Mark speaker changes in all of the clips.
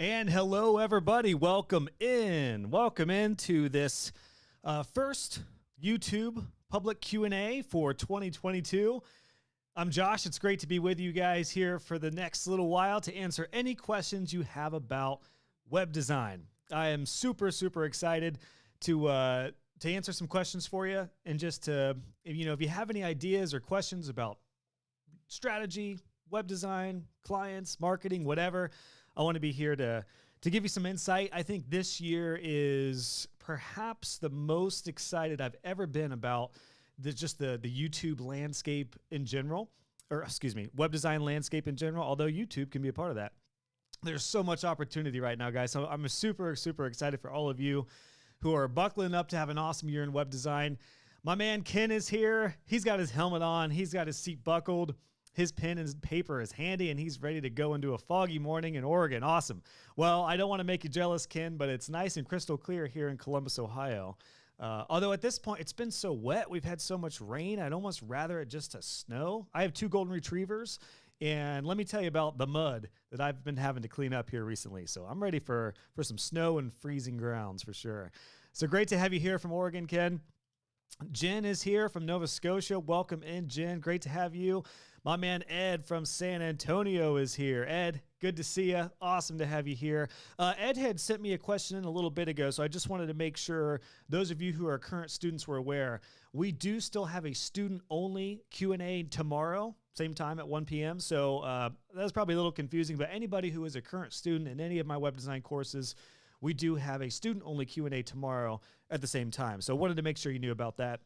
Speaker 1: And hello, everybody. Welcome in. Welcome into this first YouTube public Q&A for 2022. I'm Josh. It's great to be with you guys here for the next little while to answer any questions you have about web design. I am super excited to answer some questions for you, and just to, if you have any ideas or questions about strategy, web design, clients, marketing, whatever, I want to be here to give you some insight. I think this year is perhaps the most excited I've ever been about the YouTube landscape in general, or excuse me, web design landscape in general, although YouTube can be a part of that. There's so much opportunity right now, guys. So I'm super excited for all of you who are buckling up to have an awesome year in web design. My man Ken is here. He's got his helmet on. He's got his seat buckled. His pen and his paper is handy, and he's ready to go into a foggy morning in Oregon. Awesome. Well, I don't want to make you jealous, Ken, but it's nice and crystal clear here in Columbus, Ohio. Although at this point, it's been so wet. We've had so much rain. I'd almost rather it just to snow. I have 2 golden retrievers, and let me tell you about the mud that I've been having to clean up here recently. So I'm ready for some snow and freezing grounds for sure. So great to have you here from Oregon, Ken. Jen is here from Nova Scotia. Welcome in, Jen. Great to have you. My man Ed from San Antonio is here. Ed, good to see you. Awesome to have you here. Ed had sent me a question in a little bit ago, so I just wanted to make sure those of you who are current students were aware. We do still have a student-only Q&A tomorrow, same time at 1 p.m. So that's probably a little confusing, but anybody who is a current student in any of my web design courses, we do have a student-only Q&A tomorrow at the same time. So I wanted to make sure you knew about that.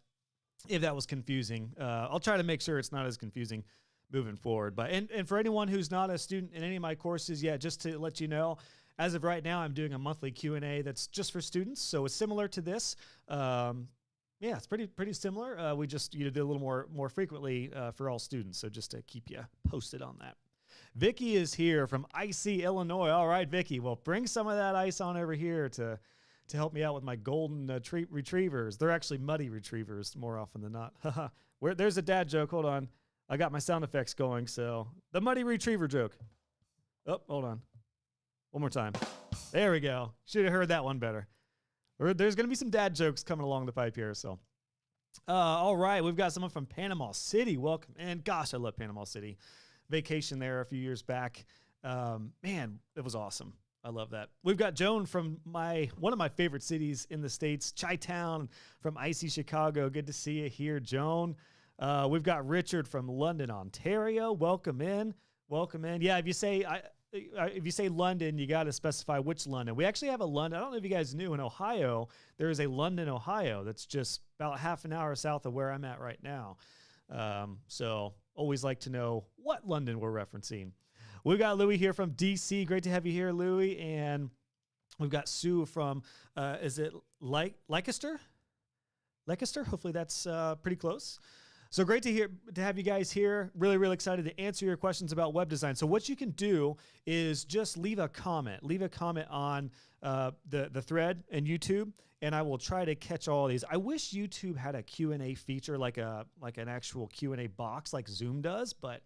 Speaker 1: If that was confusing, I'll try to make sure it's not as confusing moving forward. But and for anyone who's not a student in any of my courses yet, just to let you know, as of right now, I'm doing a monthly Q&A that's just for students. So it's similar to this. Yeah, it's pretty similar. We just do a little more frequently for all students. So just to keep you posted on that. Vicky is here from icy Illinois. All right, Vicky. Well, bring some of that ice on over here to help me out with my golden retrievers. They're actually muddy retrievers more often than not. There's a dad joke. Hold on. I got my sound effects going. So the muddy retriever joke. Oh, hold on. One more time. There we go. Should have heard that one better. There's going to be some dad jokes coming along the pipe here. So, all right. We've got someone from Panama City. Welcome. And gosh, I love Panama City. Vacation there a few years back. Man, it was awesome. I love that. We've got Joan from one of my favorite cities in the States, Chi-Town from icy Chicago. Good to see you here, Joan. We've got Richard from London, Ontario. Welcome in. Welcome in. Yeah, if you say London, you got to specify which London. We actually have a London. I don't know if you guys knew, in Ohio, there is a London, Ohio that's just about half an hour south of where I'm at right now. So always like to know what London we're referencing. We've got Louis here from DC. Great to have you here, Louis. And we've got Sue from, is it Leicester? Leicester? Hopefully that's pretty close. So great to have you guys here. Really excited to answer your questions about web design. So what you can do is just leave a comment. Leave a comment on the thread in YouTube, and I will try to catch all of these. I wish YouTube had a Q&A feature, like an actual Q&A box like Zoom does, but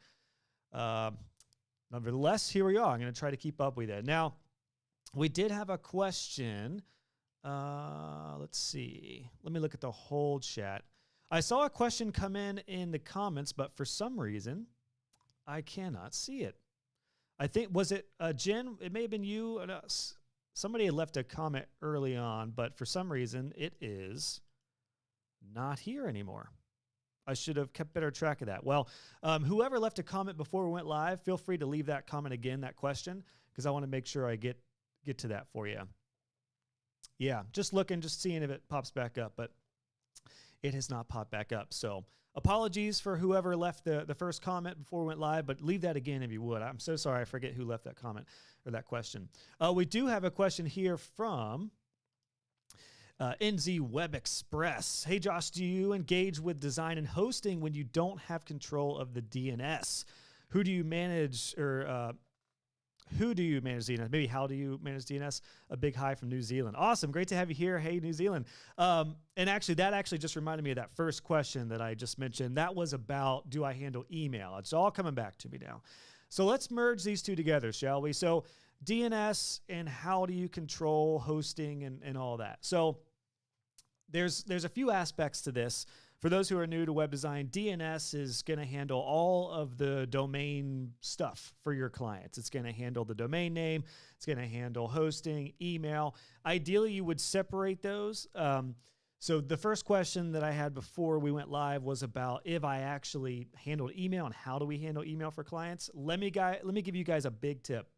Speaker 1: nevertheless, here we are. I'm going to try to keep up with it. Now, we did have a question. Let's see. Let me look at the whole chat. I saw a question come in the comments, but for some reason, I cannot see it. I think, was it Jen? It may have been you. Somebody had left a comment early on, but for some reason, it is not here anymore. I should have kept better track of that. Well, whoever left a comment before we went live, feel free to leave that comment again, that question, because I want to make sure I get to that for you. Yeah, just seeing if it pops back up, but it has not popped back up. So apologies for whoever left the first comment before we went live, but leave that again if you would. I'm so sorry. I forget who left that comment or that question. We do have a question here from NZ Web Express. Hey, Josh, do you engage with design and hosting when you don't have control of the DNS? Who do you manage, or who do you manage DNS? Maybe how do you manage DNS? A big hi from New Zealand. Awesome. Great to have you here. Hey, New Zealand. And actually, that just reminded me of that first question that I just mentioned. That was about, do I handle email? It's all coming back to me now. So let's merge these two together, shall we? So DNS and how do you control hosting and all that. So there's a few aspects to this. For those who are new to web design, DNS is going to handle all of the domain stuff for your clients. It's going to handle the domain name. It's going to handle hosting, email. Ideally, you would separate those. So the first question that I had before we went live was about if I actually handled email and how do we handle email for clients. Let me give you guys a big tip.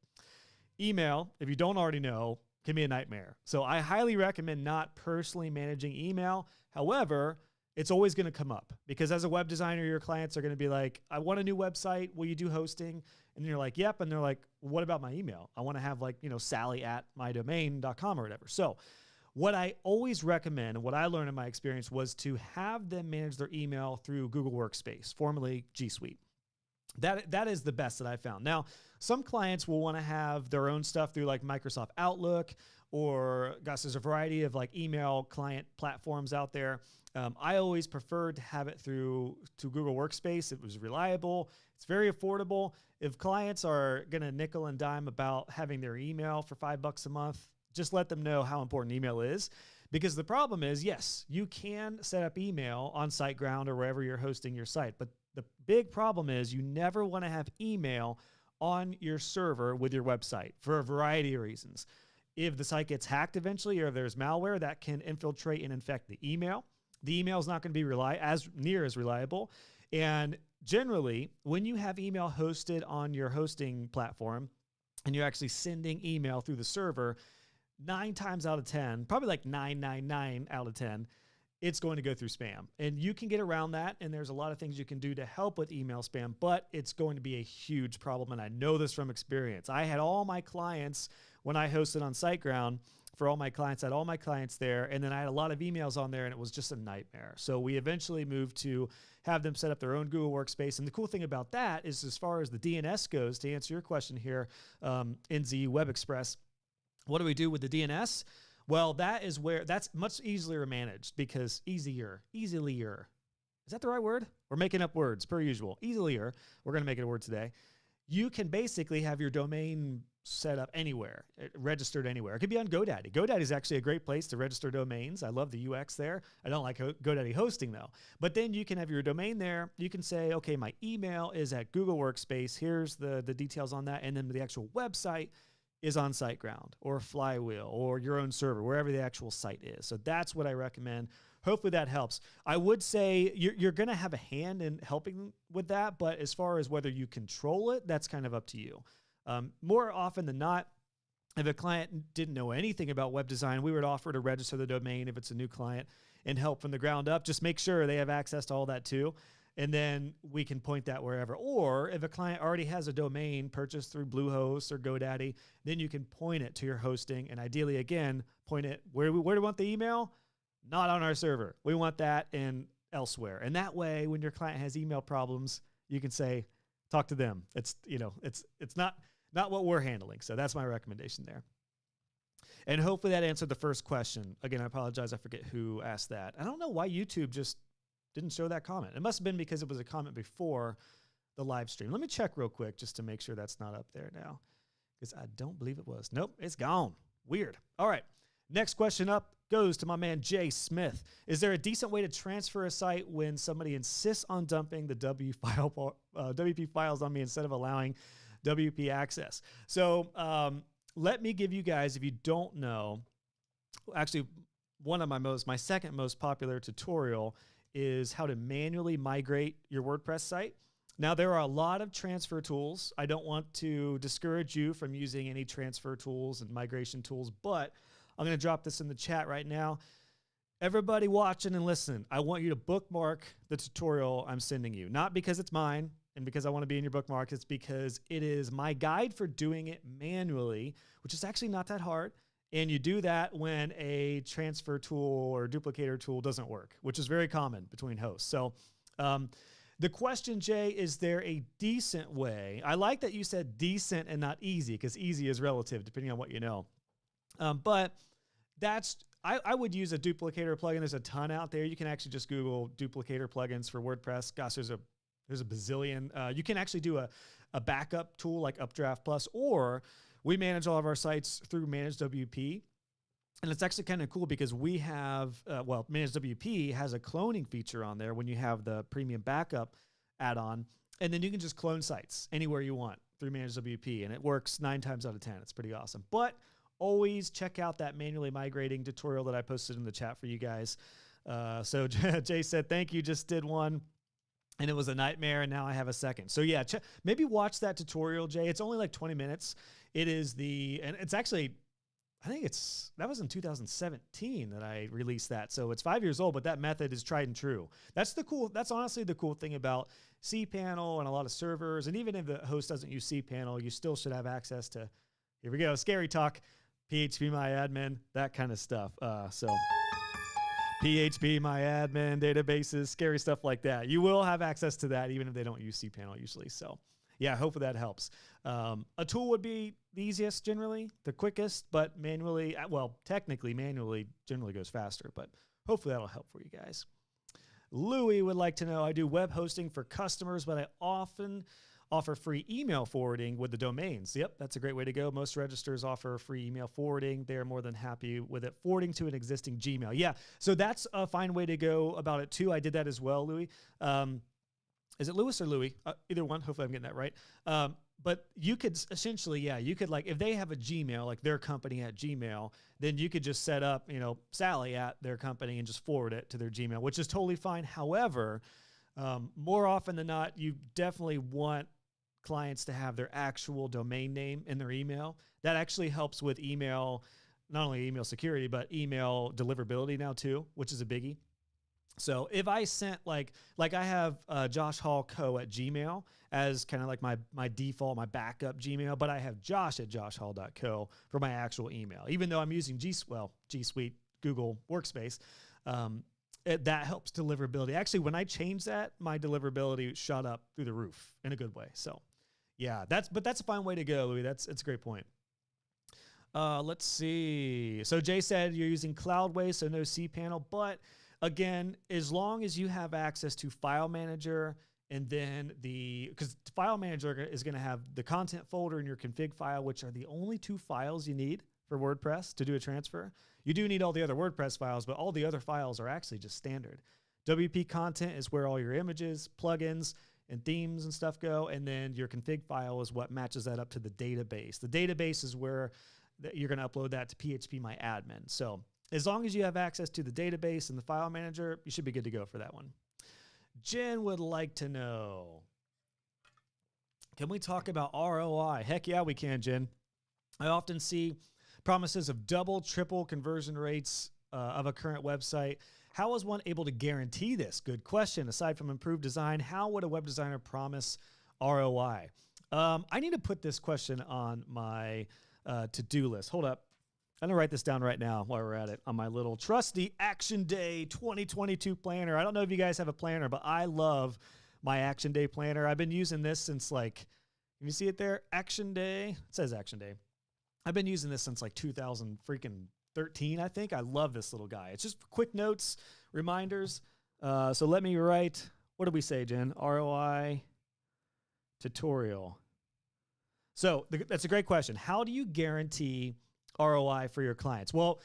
Speaker 1: Email, if you don't already know, can be a nightmare. So I highly recommend not personally managing email. However, it's always going to come up because as a web designer, your clients are going to be like, I want a new website. Will you do hosting? And you're like, yep. And they're like, what about my email? I want to have Sally@mydomain.com or whatever. So what I always recommend and what I learned in my experience was to have them manage their email through Google Workspace, formerly G Suite. That is the best that I found. Now, some clients will want to have their own stuff through like Microsoft Outlook or gosh, there's a variety of like email client platforms out there. I always preferred to have it through Google Workspace. It was reliable. It's very affordable. If clients are going to nickel and dime about having their email for $5 a month, just let them know how important email is. Because the problem is, yes, you can set up email on SiteGround or wherever you're hosting your site. But the big problem is you never want to have email on your server with your website for a variety of reasons. If the site gets hacked eventually or if there's malware that can infiltrate and infect the email is not going to be near as reliable. And generally, when you have email hosted on your hosting platform and you're actually sending email through the server, 9 times out of 10, probably like 999 out of 10, it's going to go through spam. And you can get around that, and there's a lot of things you can do to help with email spam, but it's going to be a huge problem, and I know this from experience. I had all my clients, when I hosted on SiteGround, for all my clients, I had all my clients there, and then I had a lot of emails on there, and it was just a nightmare. So we eventually moved to have them set up their own Google Workspace, and the cool thing about that is as far as the DNS goes, to answer your question here, NZ Web Express, what do we do with the DNS? Well, that's much easier managed because easier. Is that the right word? We're making up words per usual. Easier. We're going to make it a word today. You can basically have your domain set up anywhere, registered anywhere. It could be on GoDaddy. GoDaddy is actually a great place to register domains. I love the UX there. I don't like GoDaddy hosting though. But then you can have your domain there. You can say, okay, my email is at Google Workspace. Here's the details on that. And then the actual website is on SiteGround or Flywheel or your own server, wherever the actual site is. So that's what I recommend. Hopefully that helps. I would say you're going to have a hand in helping with that, but as far as whether you control it, that's kind of up to you. More often than not, if a client didn't know anything about web design, we would offer to register the domain if it's a new client and help from the ground up. Just make sure they have access to all that too. And then we can point that wherever. Or if a client already has a domain purchased through Bluehost or GoDaddy, then you can point it to your hosting. And ideally, again, point it where do we want the email? Not on our server. We want that in elsewhere. And that way, when your client has email problems, you can say, talk to them. It's not what we're handling. So that's my recommendation there. And hopefully that answered the first question. Again, I apologize. I forget who asked that. I don't know why YouTube just didn't show that comment. It must have been because it was a comment before the live stream. Let me check real quick just to make sure that's not up there now, because I don't believe it was. Nope, it's gone. Weird. All right. Next question up goes to my man Jay Smith. Is there a decent way to transfer a site when somebody insists on dumping the WP files on me instead of allowing WP access? So let me give you guys, if you don't know, actually one of my second most popular tutorial is how to manually migrate your WordPress site. Now, there are a lot of transfer tools. I don't want to discourage you from using any transfer tools and migration tools, but I'm going to drop this in the chat right now. Everybody watching and listening, I want you to bookmark the tutorial I'm sending you. Not because it's mine and because I want to be in your bookmark. It's because it is my guide for doing it manually, which is actually not that hard. And you do that when a transfer tool or duplicator tool doesn't work, which is very common between hosts. So the question, Jay, is there a decent way? I like that you said decent and not easy, because easy is relative depending on what you know. But I would use a duplicator plugin. There's a ton out there. You can actually just Google duplicator plugins for WordPress. Gosh, there's a bazillion. You can actually do a backup tool like Updraft Plus, or we manage all of our sites through Managed WP. And it's actually kind of cool because we have, Managed WP has a cloning feature on there when you have the premium backup add-on. And then you can just clone sites anywhere you want through Managed WP. And it works 9 times out of 10. It's pretty awesome. But always check out that manually migrating tutorial that I posted in the chat for you guys. So Jay said, thank you, just did one. And it was a nightmare, and now I have a second. So yeah, maybe watch that tutorial, Jay. It's only like 20 minutes. And it's actually, that was in 2017 that I released that. So it's 5 years old, but that method is tried and true. That's honestly the cool thing about cPanel and a lot of servers. And even if the host doesn't use cPanel, you still should have access to, here we go, scary talk, PHP my admin, that kind of stuff. So PHP my admin, databases, scary stuff like that. You will have access to that even if they don't use cPanel usually. So yeah, hopefully that helps. A tool would be the easiest generally, the quickest, but technically manually generally goes faster, but hopefully that'll help for you guys. Louis would like to know, I do web hosting for customers, but I often offer free email forwarding with the domains. Yep, that's a great way to go. Most registers offer free email forwarding. They are more than happy with it forwarding to an existing Gmail. Yeah, so that's a fine way to go about it too. I did that as well, Louis. Is it Lewis or Louis? Either one. Hopefully I'm getting that right. But you could essentially, you could if they have a Gmail, like their company at Gmail, then you could just set up, Sally at their company and just forward it to their Gmail, which is totally fine. However, more often than not, you definitely want clients to have their actual domain name in their email. That actually helps with email, not only email security, but email deliverability now too, which is a biggie. So if I sent like I have joshhallco@gmail as kind of like my default, my backup Gmail, but I have josh@joshhall.co for my actual email. Even though I'm using G Suite, Google Workspace, that helps deliverability. Actually, when I changed that, my deliverability shot up through the roof in a good way. So yeah, that's a fine way to go, Louis. It's a great point. Let's see. So Jay said you're using Cloudways, so no cPanel, but again, as long as you have access to File Manager and then because File Manager is going to have the content folder in your config file, which are the only 2 files you need for WordPress to do a transfer. You do need all the other WordPress files, but all the other files are actually just standard. WP content is where all your images, plugins, and themes and stuff go, and then your config file is what matches that up to the database. The database is where you're going to upload that to PHP My Admin. So as long as you have access to the database and the file manager, you should be good to go for that one. Jen would like to know, can we talk about ROI? Heck yeah, we can, Jen. I often see promises of double, triple conversion rates of a current website. How is one able to guarantee this? Good question. Aside from improved design, how would a web designer promise ROI? I need to put this question on my to-do list. Hold up. I'm going to write this down right now while we're at it on my little trusty Action Day 2022 planner. I don't know if you guys have a planner, but I love my Action Day planner. I've been using this since can you see it there? Action Day. It says Action Day. I've been using this since 2013, I think. I love this little guy. It's just quick notes, reminders. So let me write, what did we say, Jen? ROI tutorial. So that's a great question. How do you guarantee ROI for your clients? Well,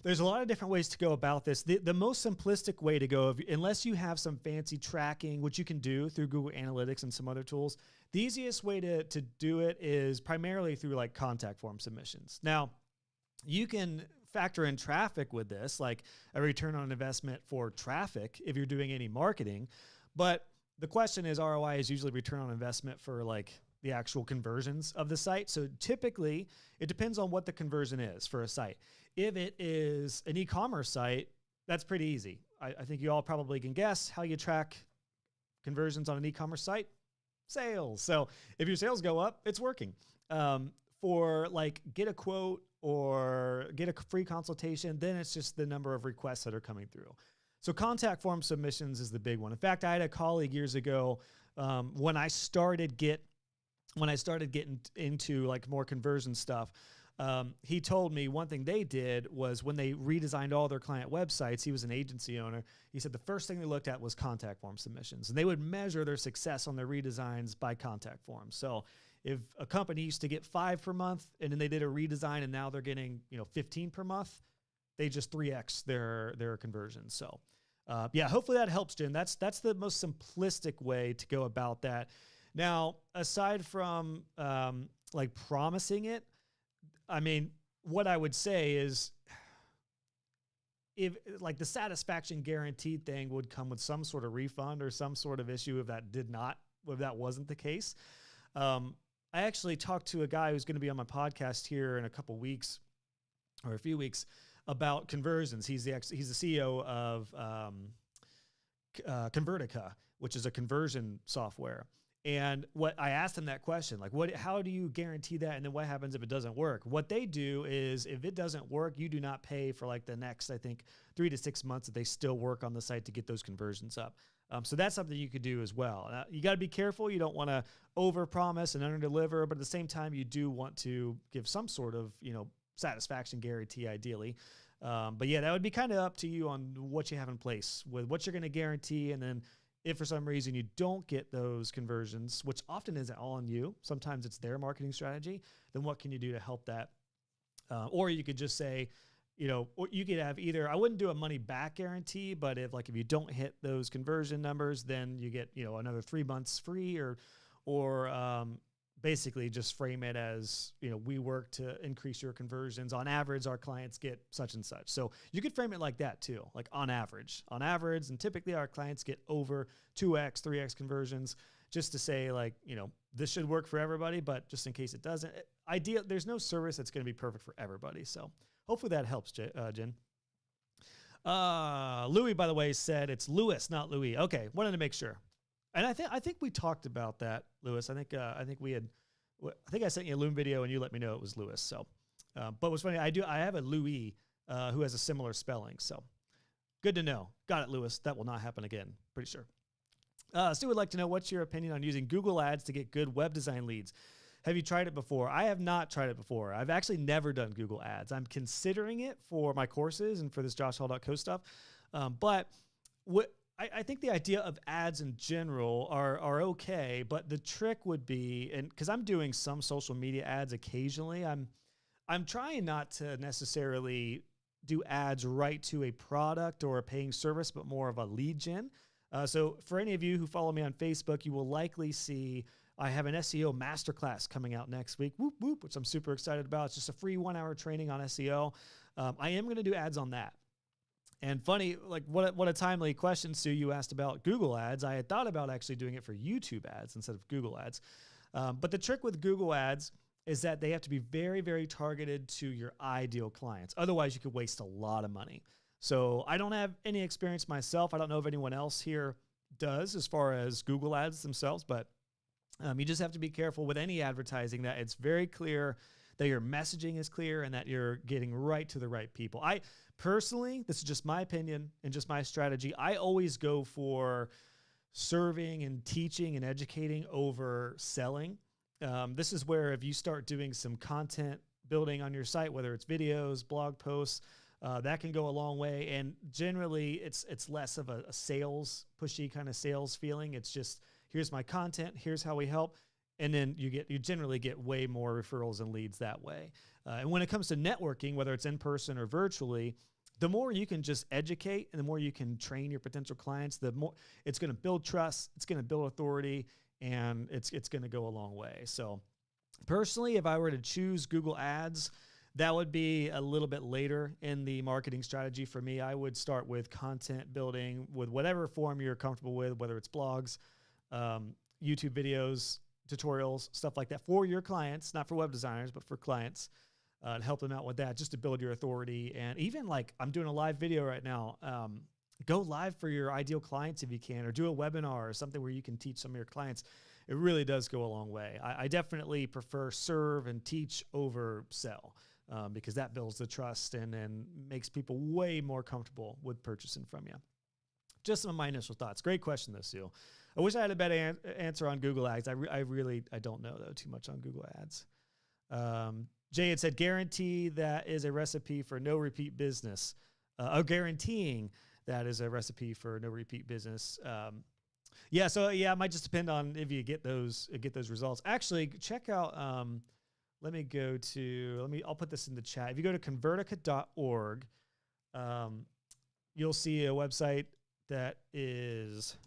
Speaker 1: there's a lot of different ways to go about this. The most simplistic way to go, unless you have some fancy tracking, which you can do through Google Analytics and some other tools, the easiest way to do it is primarily through contact form submissions. Now, you can factor in traffic with this, like a return on investment for traffic if you're doing any marketing. But the question is, ROI is usually return on investment for the actual conversions of the site. So typically, it depends on what the conversion is for a site. If it is an e-commerce site, that's pretty easy. I think you all probably can guess how you track conversions on an e-commerce site. Sales. So if your sales go up, it's working. For get a quote or get a free consultation, then it's just the number of requests that are coming through. So contact form submissions is the big one. In fact, I had a colleague years ago when I started getting into more conversion stuff, he told me one thing they did was when they redesigned all their client websites, he was an agency owner. He said the first thing they looked at was contact form submissions, and they would measure their success on their redesigns by contact forms. So if a company used to get 5 per month and then they did a redesign and now they're getting, 15 per month, they just 3x their conversions. So yeah, hopefully that helps, Jen. That's the most simplistic way to go about that. Now, aside from like promising it, I mean, what I would say is, if like the satisfaction guaranteed thing would come with some sort of refund or some sort of issue if that wasn't the case. I actually talked to a guy who's going to be on my podcast here in a couple weeks or a few weeks about conversions. He's the CEO of Convertica, which is a conversion software. And what I asked him that question, like, how do you guarantee that? And then what happens if it doesn't work? What they do is if it doesn't work, you do not pay for like the next, I think, 3 to 6 months that they still work on the site to get those conversions up. So that's something you could do as well. You got to be careful. You don't want to overpromise and underdeliver, but at the same time, you do want to give some sort of, satisfaction guarantee ideally. But yeah, that would be kind of up to you on what you have in place with what you're going to guarantee. And then if for some reason you don't get those conversions, which often isn't all on you, sometimes it's their marketing strategy, then what can you do to help that? Or you could just say, or you could have either, I wouldn't do a money back guarantee, but if you don't hit those conversion numbers, then you get, another 3 months free, or basically just frame it as, we work to increase your conversions. On average, our clients get such and such. So you could frame it like that too, like on average, and typically our clients get over 2x, 3x conversions, just to say like, this should work for everybody, but just in case it doesn't, there's no service that's going to be perfect for everybody. So hopefully that helps, Jen. Louis, by the way, said it's Lewis, not Louis. Okay, wanted to make sure. And I think we talked about that, Lewis. I think I sent you a Loom video and you let me know it was Lewis. So, but what's funny, I have a Louis who has a similar spelling. So, good to know. Got it, Lewis. That will not happen again. Pretty sure. Stu would like to know, what's your opinion on using Google Ads to get good web design leads? Have you tried it before? I have not tried it before. I've actually never done Google Ads. I'm considering it for my courses and for this joshhall.co stuff. But I think the idea of ads in general are okay, but the trick would be, and because I'm doing some social media ads occasionally, I'm trying not to necessarily do ads right to a product or a paying service, but more of a lead gen. So for any of you who follow me on Facebook, you will likely see I have an SEO masterclass coming out next week, which I'm super excited about. It's just a free 1-hour training on SEO. I am going to do ads on that. And funny, like what a timely question, Sue, you asked about Google Ads. I had thought about actually doing it for YouTube ads instead of Google Ads. But the trick with Google Ads is that they have to be very, very targeted to your ideal clients. Otherwise, you could waste a lot of money. So I don't have any experience myself. I don't know if anyone else here does as far as Google Ads themselves, but you just have to be careful with any advertising that it's very clear that your messaging is clear and that you're getting right to the right people. I personally, this is just my opinion and just my strategy, I always go for serving and teaching and educating over selling. This is where if you start doing some content building on your site, whether it's videos, blog posts, that can go a long way. And generally, it's less of a sales, pushy kind of sales feeling. It's just, here's my content, here's how we help. And then you generally get way more referrals and leads that way. And when it comes to networking, whether it's in person or virtually, the more you can just educate and the more you can train your potential clients, the more it's going to build trust, it's going to build authority, and it's going to go a long way. So personally, if I were to choose Google Ads, that would be a little bit later in the marketing strategy for me. I would start with content building with whatever form you're comfortable with, whether it's blogs, YouTube videos, tutorials, stuff like that for your clients, not for web designers, but for clients, to help them out with that, just to build your authority. And even like I'm doing a live video right now, go live for your ideal clients if you can, or do a webinar or something where you can teach some of your clients. It really does go a long way. I definitely prefer serve and teach over sell, because that builds the trust and then makes people way more comfortable with purchasing from you. Just some of my initial thoughts. Great question though, Sue. I wish I had a better answer on Google Ads. I don't know though too much on Google Ads. Jay had said, guarantee that is a recipe for no repeat business. Guaranteeing that is a recipe for no repeat business. Yeah. So yeah, it might just depend on if you get those results. Actually, check out. Let me go to. I'll put this in the chat. If you go to convertica.org, you'll see a website that is.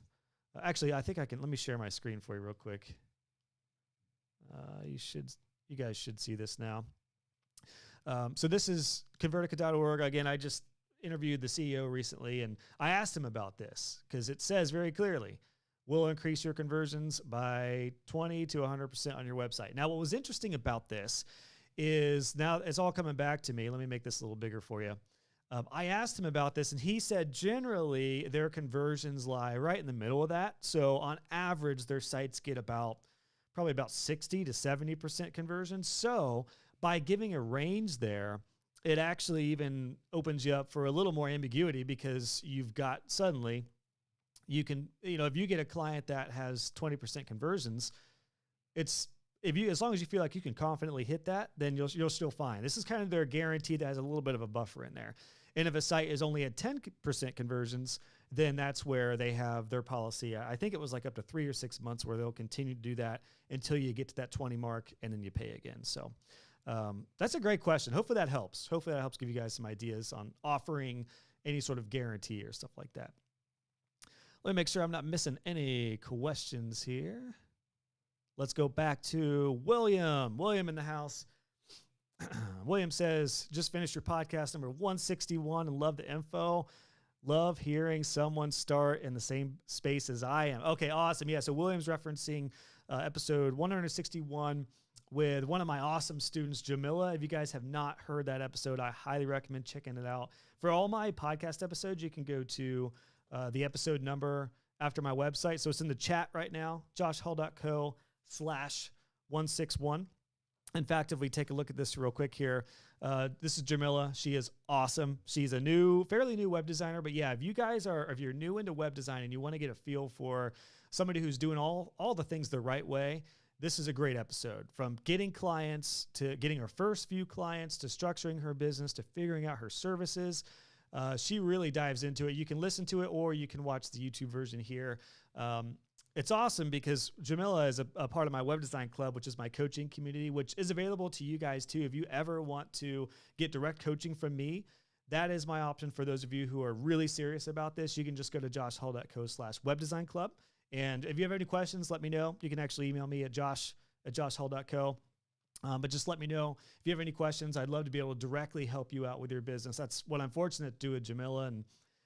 Speaker 1: Actually, I think I can. Let me share my screen for you real quick. You guys should see this now. So this is convertica.org. Again, I just interviewed the CEO recently, and I asked him about this because it says very clearly, will increase your conversions by 20 to 100% on your website. Now, what was interesting about this is now it's all coming back to me. Let me make this a little bigger for you. I asked him about this, and he said generally their conversions lie right in the middle of that. So on average, their sites get probably about 60 to 70% conversion. So by giving a range there, it actually even opens you up for a little more ambiguity, because you've got suddenly, you can, if you get a client that has 20% conversions, as long as you feel like you can confidently hit that, then you're still fine. This is kind of their guarantee that has a little bit of a buffer in there. And if a site is only at 10% conversions, then that's where they have their policy. I think it was like up to 3 or 6 months where they'll continue to do that until you get to that 20 mark, and then you pay again. So that's a great question. Hopefully that helps. Hopefully that helps give you guys some ideas on offering any sort of guarantee or stuff like that. Let me make sure I'm not missing any questions here. Let's go back to William. William in the house. William says, just finished your podcast number 161 and love the info. Love hearing someone start in the same space as I am. Okay, awesome. Yeah, so William's referencing episode 161 with one of my awesome students, Jamila. If you guys have not heard that episode, I highly recommend checking it out. For all my podcast episodes, you can go to the episode number after my website. So it's in the chat right now, joshhull.co/161. In fact, if we take a look at this real quick here, this is Jamila. She is awesome. She's a fairly new web designer. But yeah, if you're new into web design and you want to get a feel for somebody who's doing all the things the right way, this is a great episode. From getting clients to getting her first few clients to structuring her business to figuring out her services. She really dives into it. You can listen to it or you can watch the YouTube version here. It's awesome because Jamila is a part of my web design club, which is my coaching community, which is available to you guys too. If you ever want to get direct coaching from me, that is my option for those of you who are really serious about this. You can just go to joshhull.co/webdesignclub. And if you have any questions, let me know. You can actually email me at josh@joshhull.co. But just let me know if you have any questions. I'd love to be able to directly help you out with your business. That's what I'm fortunate to do with Jamila. And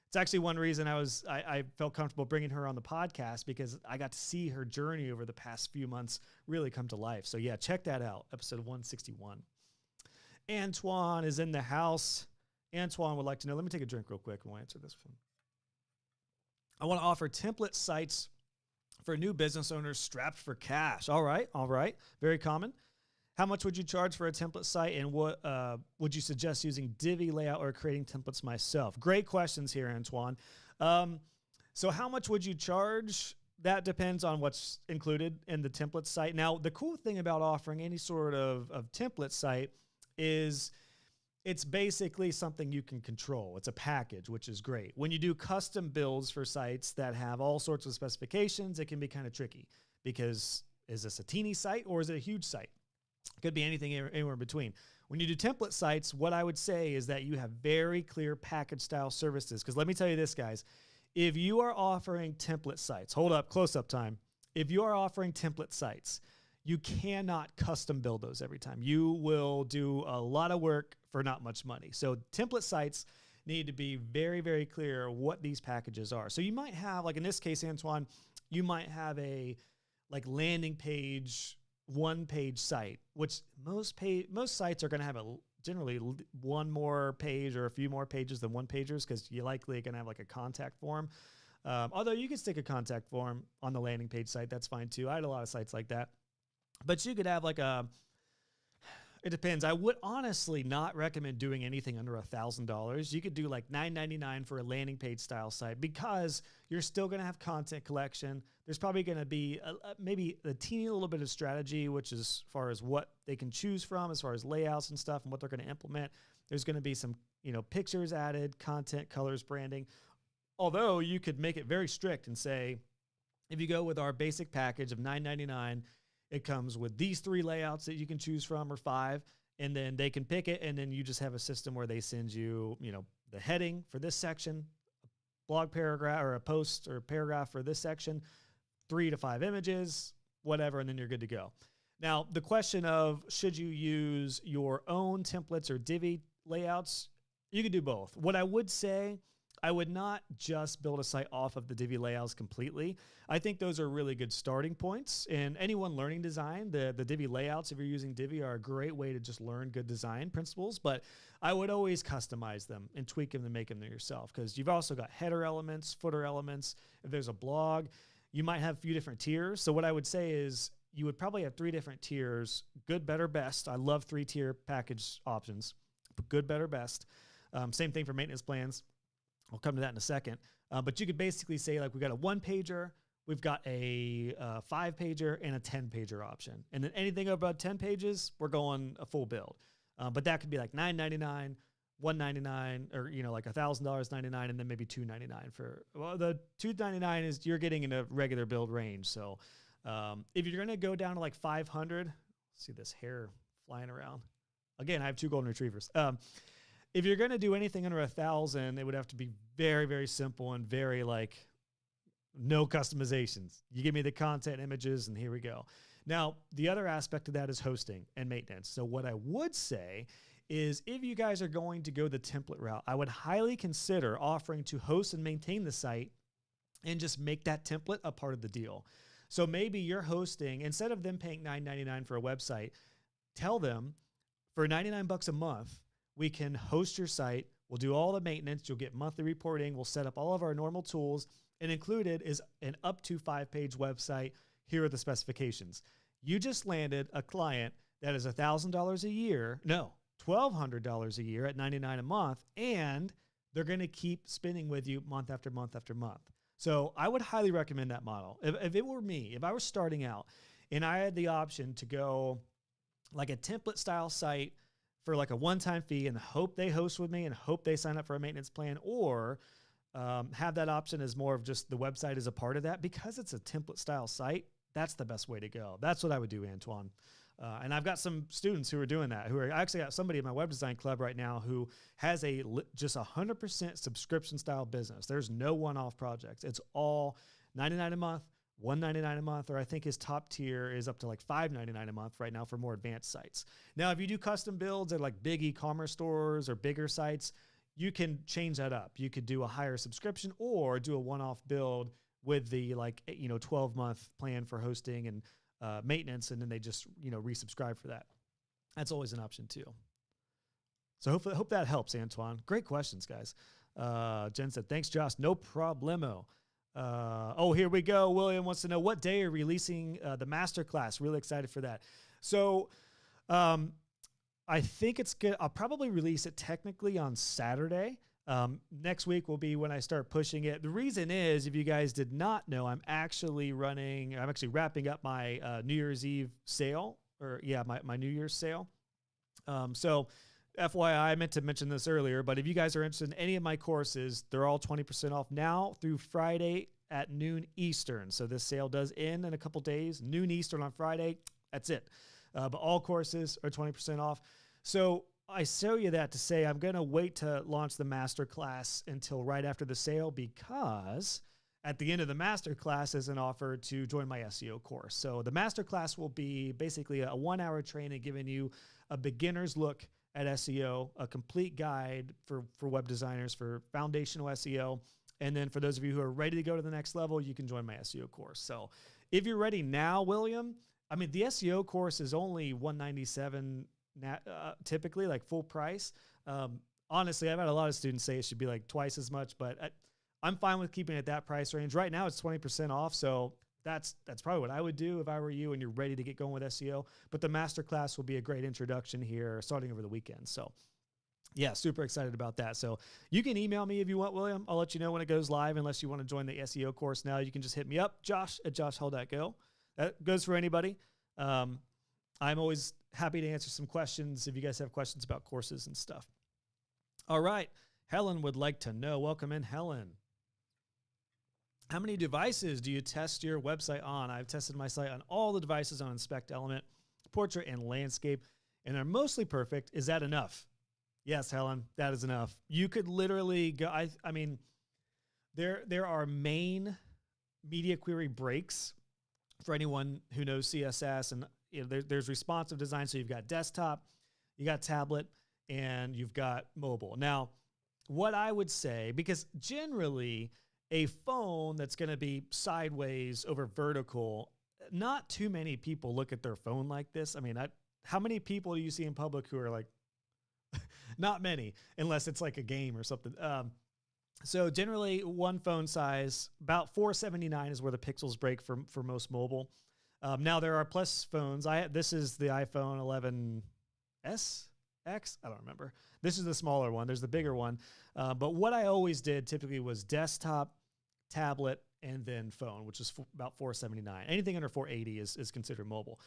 Speaker 1: it's actually one reason I felt comfortable bringing her on the podcast, because I got to see her journey over the past few months really come to life. So yeah, check that out. Episode 161. Antoine is in the house. Antoine would like to know, let me take a drink real quick and we'll answer this one. I want to offer template sites for new business owners strapped for cash. All right. Very common. How much would you charge for a template site, and what would you suggest using Divi layout or creating templates myself? Great questions here, Antoine. So how much would you charge? That depends on what's included in the template site. Now, the cool thing about offering any sort of template site is it's basically something you can control. It's a package, which is great. When you do custom builds for sites that have all sorts of specifications, it can be kind of tricky, because is this a teeny site or is it a huge site? Could be anything anywhere in between. When you do template sites, what I would say is that you have very clear package style services. Because let me tell you this, guys, if you are offering template sites, hold up, close-up time. If you are offering template sites, you cannot custom build those every time. You will do a lot of work for not much money. So template sites need to be very, very clear what these packages are. So you might have, like in this case, Antoine, you might have a landing page, one-page site, which most sites are going to have generally one more page or a few more pages than one-pagers, because you likely are going to have like a contact form. Although you can stick a contact form on the landing page site, that's fine too. I had a lot of sites like that. But you could have it depends. I would honestly not recommend doing anything under $1,000. You could do like $9.99 for a landing page style site, because you're still going to have content collection. There's probably going to be maybe a teeny little bit of strategy, which is as far as what they can choose from, as far as layouts and stuff and what they're going to implement. There's going to be some, pictures added, content, colors, branding. Although you could make it very strict and say, If you go with our basic package of $9.99, it comes with these 3 layouts that you can choose from, or 5, and then they can pick it, and then you just have a system where they send you, the heading for this section, a blog paragraph or a post or a paragraph for this section, 3 to 5 images, whatever, and then you're good to go. Now, the question of should you use your own templates or Divi layouts, you could do both. What I would say, I would not just build a site off of the Divi layouts completely. I think those are really good starting points. And anyone learning design, the Divi layouts, if you're using Divi, are a great way to just learn good design principles. But I would always customize them and tweak them to make them yourself, because you've also got header elements, footer elements. If there's a blog, you might have a few different tiers. So what I would say is you would probably have 3 different tiers: good, better, best. I love 3-tier package options, but good, better, best. Same thing for maintenance plans. I'll come to that in a second. But you could basically say, like, we've got a 1-pager, we've got a 5-pager, and a 10-pager option. And then anything above 10 pages, we're going a full build. But that could be like $9.99, $199, or like $1,000.99, and then maybe $299 for. Well, the $299 is you're getting in a regular build range. So if you're going to go down to like 500, see this hair flying around. Again, I have 2 golden retrievers. If you're going to do anything under 1,000, it would have to be very, very simple and very no customizations. You give me the content, images, and here we go. Now, the other aspect of that is hosting and maintenance. So what I would say is if you guys are going to go the template route, I would highly consider offering to host and maintain the site and just make that template a part of the deal. So maybe you're hosting, instead of them paying $9.99 for a website, tell them for $99 a month, we can host your site. We'll do all the maintenance. You'll get monthly reporting. We'll set up all of our normal tools, and included is an up to 5-page website. Here are the specifications. You just landed a client that is $1,000 a year. No, $1,200 a year at $99 a month, and they're going to keep spinning with you month after month after month. So I would highly recommend that model. If it were me, if I was starting out and I had the option to go like a template style site for like a one-time fee and hope they host with me and hope they sign up for a maintenance plan, or have that option as more of just the website as a part of that, because it's a template style site, that's the best way to go. That's what I would do, Antoine. And I've got some students who are doing that, I actually got somebody in my web design club right now who has just 100% subscription style business. There's no one-off projects. It's all $99 a month, $199 a month, or I think his top tier is up to like $599 a month right now for more advanced sites. Now, if you do custom builds at like big e-commerce stores or bigger sites, you can change that up. You could do a higher subscription or do a one-off build with the 12-month plan for hosting and maintenance, and then they just resubscribe for that. That's always an option too. So hope that helps, Antoine. Great questions, guys. Jen said, thanks, Josh. No problemo. Here we go. William wants to know, what day are you releasing the masterclass? Really excited for that. So I think it's good. I'll probably release it technically on Saturday. Next week will be when I start pushing it. The reason is, if you guys did not know, I'm actually wrapping up my New Year's Eve sale, my New Year's sale. So FYI, I meant to mention this earlier, but if you guys are interested in any of my courses, they're all 20% off now through Friday at noon Eastern. So this sale does end in a couple days, noon Eastern on Friday. That's it. But all courses are 20% off. So I show you that to say I'm going to wait to launch the masterclass until right after the sale, because at the end of the masterclass is an offer to join my SEO course. So the masterclass will be basically a 1-hour training giving you a beginner's look at SEO, a complete guide for web designers for foundational SEO. And then for those of you who are ready to go to the next level, you can join my SEO course. So if you're ready now, William, the SEO course is only $197 typically, like full price. Honestly, I've had a lot of students say it should be like twice as much, but I'm fine with keeping it at that price range. Right now it's 20% off. So that's probably what I would do if I were you and you're ready to get going with SEO. But the masterclass will be a great introduction here starting over the weekend. So yeah, super excited about that. So you can email me if you want, William. I'll let you know when it goes live, unless you want to join the SEO course now. You can just hit me up, josh@joshhull.go. That goes for anybody. I'm always happy to answer some questions if you guys have questions about courses and stuff. All right. Helen would like to know. Welcome in, Helen. How many devices do you test your website on? I've tested my site on all the devices on Inspect Element, Portrait, and Landscape, and they're mostly perfect. Is that enough? Yes, Helen, that is enough. You could literally go, I mean, there are main media query breaks for anyone who knows CSS, and there's responsive design. So you've got desktop, you got tablet, and you've got mobile. Now, what I would say, because generally a phone that's going to be sideways over vertical, not too many people look at their phone like this. I mean, how many people do you see in public who are like, not many, unless it's like a game or something. So generally one phone size, about 479 is where the pixels break for most mobile. Now there are plus phones. This is the iPhone 11s, X, I don't remember. This is the smaller one. There's the bigger one. But what I always did typically was desktop, tablet, and then phone, which is about 479. Anything under 480 is considered mobile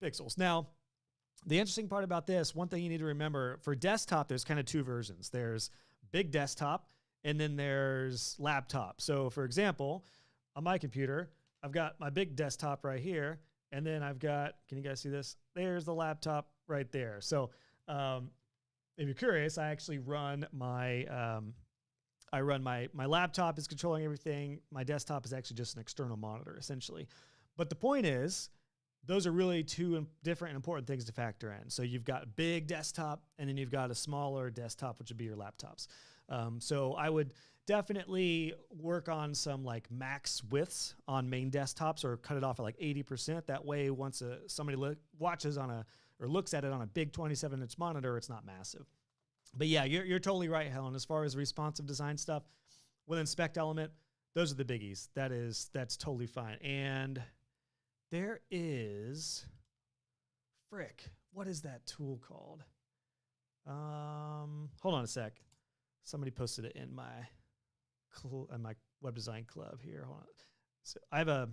Speaker 1: pixels. Now, the interesting part about this, one thing you need to remember, for desktop, there's kind of two versions. There's big desktop, and then there's laptop. So for example, on my computer, I've got my big desktop right here, and then I've got, can you guys see this? There's the laptop right there. So if you're curious, I actually run my, my laptop is controlling everything. My desktop is actually just an external monitor, essentially. But the point is, those are really two different and important things to factor in. So you've got a big desktop, and then you've got a smaller desktop, which would be your laptops. So I would definitely work on some like max widths on main desktops, or cut it off at like 80%. That way, once somebody watches or looks at it on a big 27-inch monitor, it's not massive. But yeah, you're totally right, Helen. As far as responsive design stuff with Inspect Element, those are the biggies. That's totally fine. And there is, what is that tool called? Hold on a sec. Somebody posted it in my web design club here. Hold on. So I have a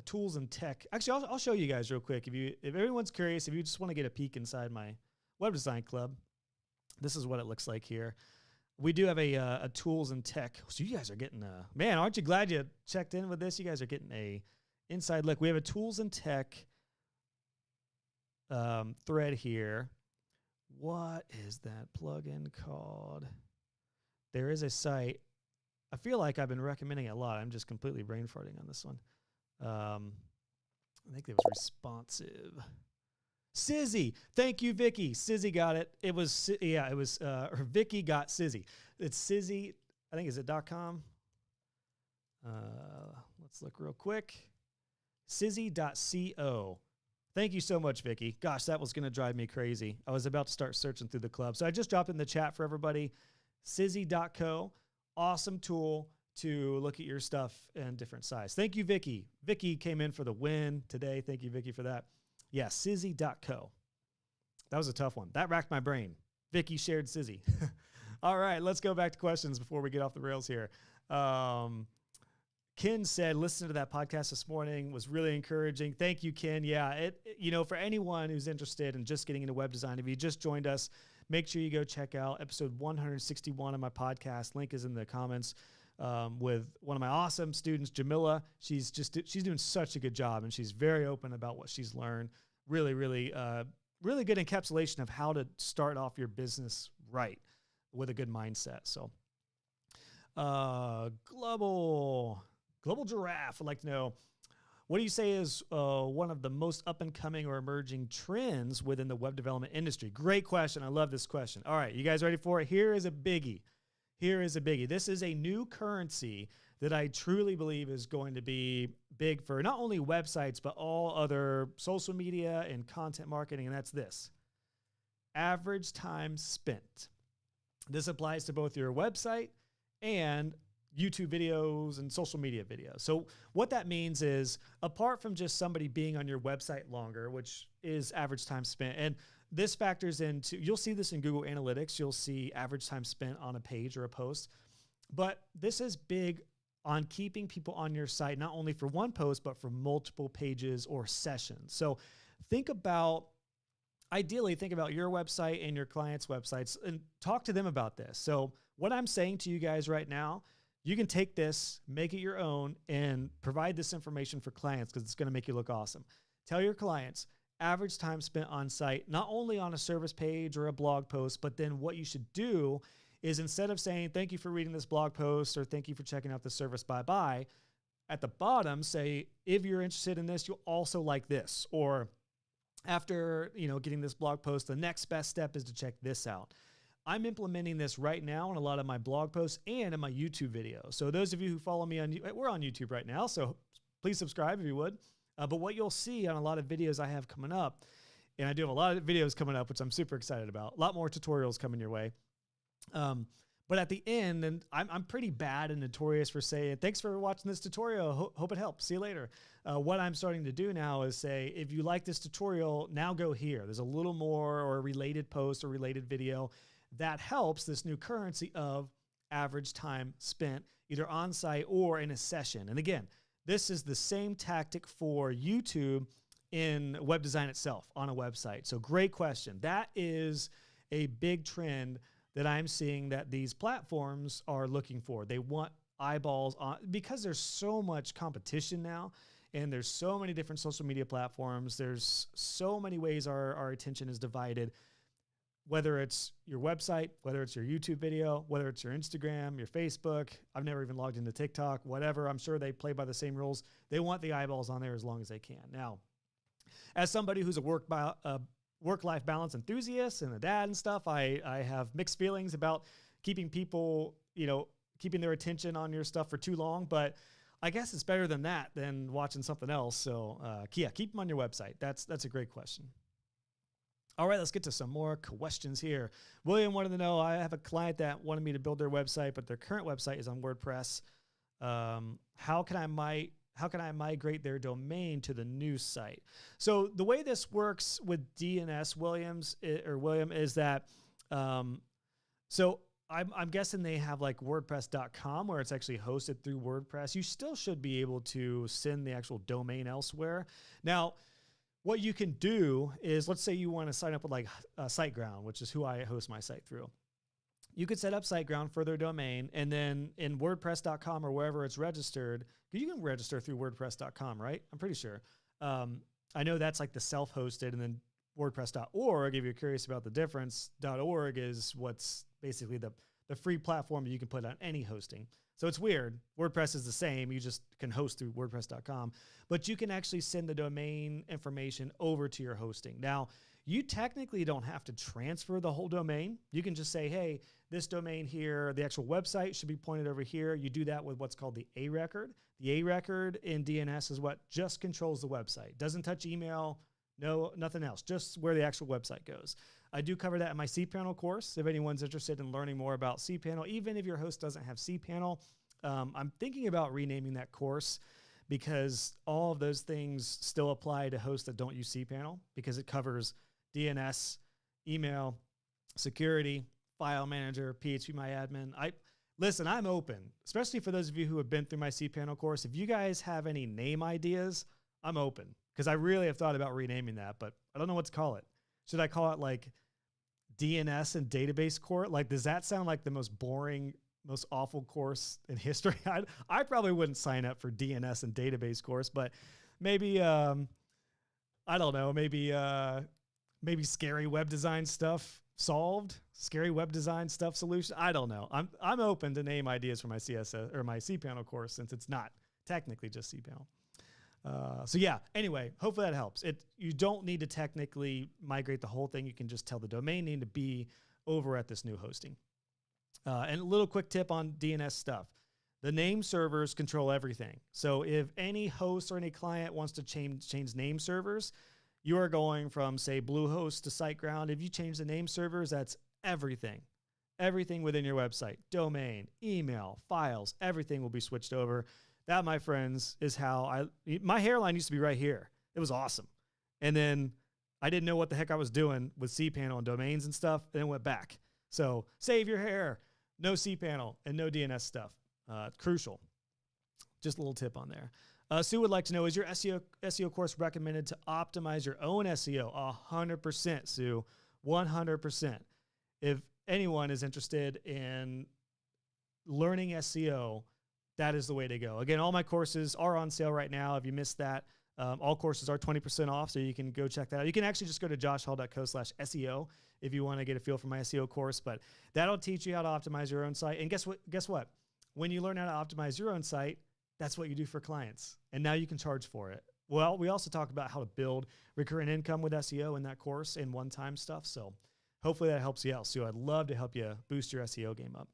Speaker 1: tools and tech. Actually, I'll show you guys real quick. If everyone's curious, if you just want to get a peek inside my web design club, this is what it looks like here. We do have a tools and tech. So you guys are getting man, aren't you glad you checked in with this? You guys are getting a inside look. We have a tools and tech thread here. What is that plugin called? There is a site. I feel like I've been recommending it a lot. I'm just completely brain farting on this one. I think it was responsive. Sizzy. Thank you, Vicky. Sizzy got it. It was, or Vicky got Sizzy. It's Sizzy. I think, is it .com? Let's look real quick. Sizzy.co. Thank you so much, Vicky. Gosh, that was going to drive me crazy. I was about to start searching through the club. So I just dropped in the chat for everybody. Sizzy.co. Awesome tool to look at your stuff in different size. Thank you, Vicky. Vicky came in for the win today. Thank you, Vicky, for that. Yeah, Sizzy.co. That was a tough one. That racked my brain. Vicky shared Sizzy. All right, let's go back to questions before we get off the rails here. Ken said, listen to that podcast this morning, was really encouraging. Thank you, Ken. Yeah, for anyone who's interested in just getting into web design, if you just joined us, make sure you go check out episode 161 of my podcast. Link is in the comments. With one of my awesome students, Jamila. She's doing such a good job, and she's very open about what she's learned. Really, really, really good encapsulation of how to start off your business right with a good mindset. So, Global Giraffe would like to know, what do you say is one of the most up and coming or emerging trends within the web development industry? Great question. I love this question. All right, you guys ready for it? Here is a biggie. This is a new currency that I truly believe is going to be big for not only websites, but all other social media and content marketing, and that's this: average time spent. This applies to both your website and YouTube videos and social media videos. So what that means is, apart from just somebody being on your website longer, which is average time spent, and this factors into, you'll see this in Google Analytics, you'll see average time spent on a page or a post, but this is big on keeping people on your site, not only for one post, but for multiple pages or sessions. So ideally think about your website and your clients' websites and talk to them about this. So what I'm saying to you guys right now, you can take this, make it your own, and provide this information for clients because it's going to make you look awesome. Tell your clients average time spent on site, not only on a service page or a blog post, but then what you should do is instead of saying, thank you for reading this blog post or thank you for checking out this service, bye-bye, at the bottom, say, if you're interested in this, you'll also like this. Or after, getting this blog post, the next best step is to check this out. I'm implementing this right now in a lot of my blog posts and in my YouTube videos. So those of you who follow me we're on YouTube right now, so please subscribe if you would. But what you'll see on a lot of videos I have coming up, and I do have a lot of videos coming up, which I'm super excited about. A lot more tutorials coming your way. But at the end, and I'm pretty bad and notorious for saying, thanks for watching this tutorial. Hope it helps. See you later. What I'm starting to do now is say, if you like this tutorial, now go here. There's a little more or a related post or related video that helps this new currency of average time spent either on site or in a session. And again, this is the same tactic for YouTube in web design itself on a website. So great question. That is a big trend that I'm seeing that these platforms are looking for. They want eyeballs on, because there's so much competition now and there's so many different social media platforms. There's so many ways our attention is divided, whether it's your website, whether it's your YouTube video, whether it's your Instagram, your Facebook. I've never even logged into TikTok, whatever. I'm sure they play by the same rules. They want the eyeballs on there as long as they can. Now, as somebody who's a work-life balance enthusiast and a dad and stuff, I have mixed feelings about keeping people, keeping their attention on your stuff for too long, but I guess it's better than that than watching something else. So yeah, keep them on your website. That's a great question. All right, let's get to some more questions here. William wanted to know, I have a client that wanted me to build their website, but their current website is on WordPress. How can I migrate their domain to the new site? So the way this works with DNS, William, is that, so I'm guessing they have like WordPress.com where it's actually hosted through WordPress. You still should be able to send the actual domain elsewhere. Now, what you can do is, let's say you want to sign up with like SiteGround, which is who I host my site through. You could set up SiteGround for their domain, and then in WordPress.com or wherever it's registered, you can register through WordPress.com, right? I'm pretty sure. I know that's like the self-hosted, and then WordPress.org, if you're curious about the difference, .org is what's basically the free platform that you can put on any hosting. So it's weird. WordPress is the same. You just can host through WordPress.com, but you can actually send the domain information over to your hosting. Now, you technically don't have to transfer the whole domain. You can just say, hey, this domain here, the actual website should be pointed over here. You do that with what's called the A record. The A record in DNS is what just controls the website. Doesn't touch email, nothing else, just where the actual website goes. I do cover that in my cPanel course. If anyone's interested in learning more about cPanel, even if your host doesn't have cPanel, I'm thinking about renaming that course because all of those things still apply to hosts that don't use cPanel because it covers DNS, email, security, file manager, PHPMyAdmin. Listen, I'm open, especially for those of you who have been through my cPanel course. If you guys have any name ideas, I'm open because I really have thought about renaming that, but I don't know what to call it. Should I call it like DNS and database course? Like, does that sound like the most boring, most awful course in history? I probably wouldn't sign up for DNS and database course, but maybe, I don't know, maybe scary web design stuff solved, scary web design stuff solution. I don't know. I'm open to name ideas for my CSS or my cPanel course since it's not technically just cPanel. So yeah, anyway, hopefully that helps. You don't need to technically migrate the whole thing. You can just tell the domain name to be over at this new hosting. And a little quick tip on DNS stuff. The name servers control everything. So if any host or any client wants to change name servers, you are going from, say, Bluehost to SiteGround. If you change the name servers, that's everything. Everything within your website, domain, email, files, everything will be switched over. That, my friends, is how my hairline used to be right here. It was awesome. And then I didn't know what the heck I was doing with cPanel and domains and stuff, and then went back. So save your hair, no cPanel, and no DNS stuff. Crucial. Just a little tip on there. Sue would like to know, is your SEO course recommended to optimize your own SEO? 100%, Sue. 100%. If anyone is interested in learning SEO that is the way to go. Again, all my courses are on sale right now. If you missed that, all courses are 20% off, so you can go check that out. You can actually just go to joshhall.co/SEO if you want to get a feel for my SEO course, but that'll teach you how to optimize your own site. And guess what? When you learn how to optimize your own site, that's what you do for clients. And now you can charge for it. Well, we also talk about how to build recurring income with SEO in that course and one-time stuff. So hopefully that helps you out. So I'd love to help you boost your SEO game up.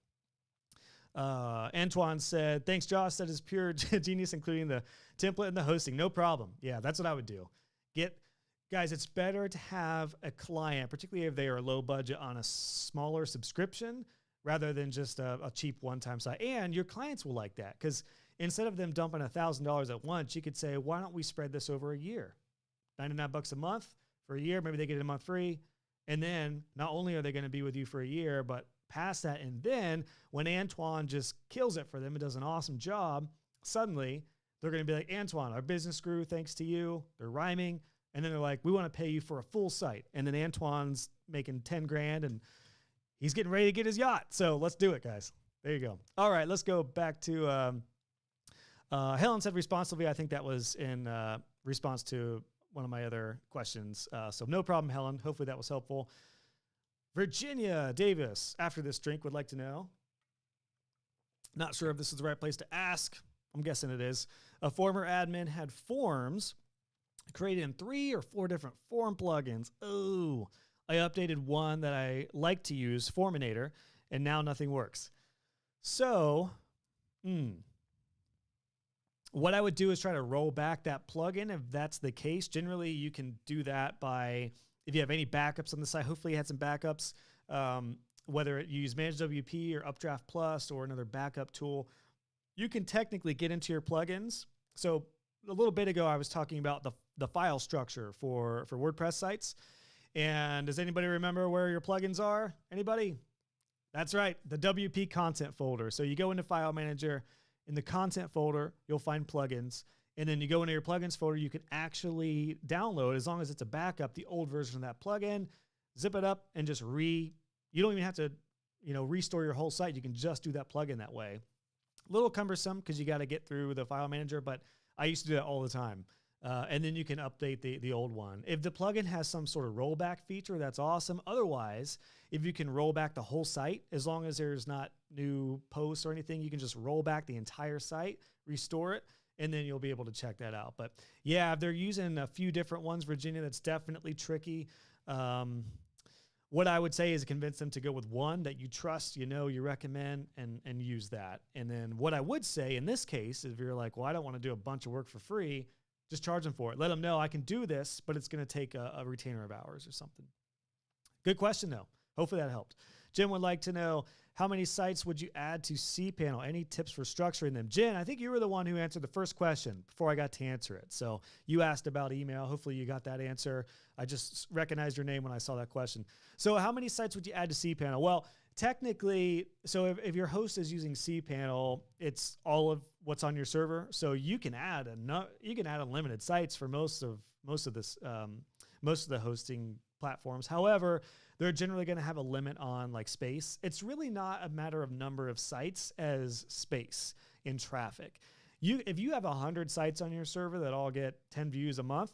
Speaker 1: Antoine said, thanks, Josh. That is pure genius, including the template and the hosting. No problem. Yeah, that's what I would do. Guys, it's better to have a client, particularly if they are low budget, on a smaller subscription rather than just a cheap one-time site. And your clients will like that, because instead of them dumping $1,000 at once, you could say, why don't we spread this over a year? $99 a month for a year. Maybe they get it a month free. And then not only are they going to be with you for a year, but past that. And then when Antoine just kills it for them and does an awesome job, suddenly they're going to be like, Antoine, our business grew thanks to you. They're rhyming. And then they're like, we want to pay you for a full site. And then Antoine's making 10 grand and he's getting ready to get his yacht. So let's do it, guys. There you go. All right, let's go back to Helen said responsively. I think that was in response to one of my other questions. So no problem, Helen. Hopefully that was helpful. Virginia Davis, after this drink, would like to know. Not sure if this is the right place to ask. I'm guessing it is. A former admin had forms created in 3 or 4 different form plugins. Oh, I updated one that I like to use, Forminator, and now nothing works. So, what I would do is try to roll back that plugin if that's the case. Generally, you can do that by, if you have any backups on the site, hopefully you had some backups, whether you use Manage WP or Updraft Plus or another backup tool, you can technically get into your plugins. So a little bit ago, I was talking about the file structure for WordPress sites. And does anybody remember where your plugins are? Anybody? That's right, the WP content folder. So you go into File Manager. In the content folder, you'll find plugins. And then you go into your plugins folder, you can actually download, as long as it's a backup, the old version of that plugin, zip it up, and just you don't even have to, restore your whole site. You can just do that plugin that way. A little cumbersome because you got to get through the file manager, but I used to do that all the time. And then you can update the old one. If the plugin has some sort of rollback feature, that's awesome. Otherwise, if you can roll back the whole site, as long as there's not new posts or anything, you can just roll back the entire site, restore it, and then you'll be able to check that out. But yeah, if they're using a few different ones, Virginia, that's definitely tricky. What I would say is convince them to go with one that you trust, you recommend, and use that. And then what I would say in this case, if you're like, well, I don't want to do a bunch of work for free, just charge them for it. Let them know I can do this, but it's going to take a retainer of hours or something. Good question, though. Hopefully that helped. Jim would like to know, how many sites would you add to cPanel? Any tips for structuring them? Jen, I think you were the one who answered the first question before I got to answer it. So you asked about email. Hopefully you got that answer. I just recognized your name when I saw that question. So how many sites would you add to cPanel? Well, technically, so if your host is using cPanel, it's all of what's on your server. So you can add unlimited sites for most of the hosting platforms. However, they're generally going to have a limit on space. It's really not a matter of number of sites as space in traffic. If you have 100 sites on your server that all get 10 views a month,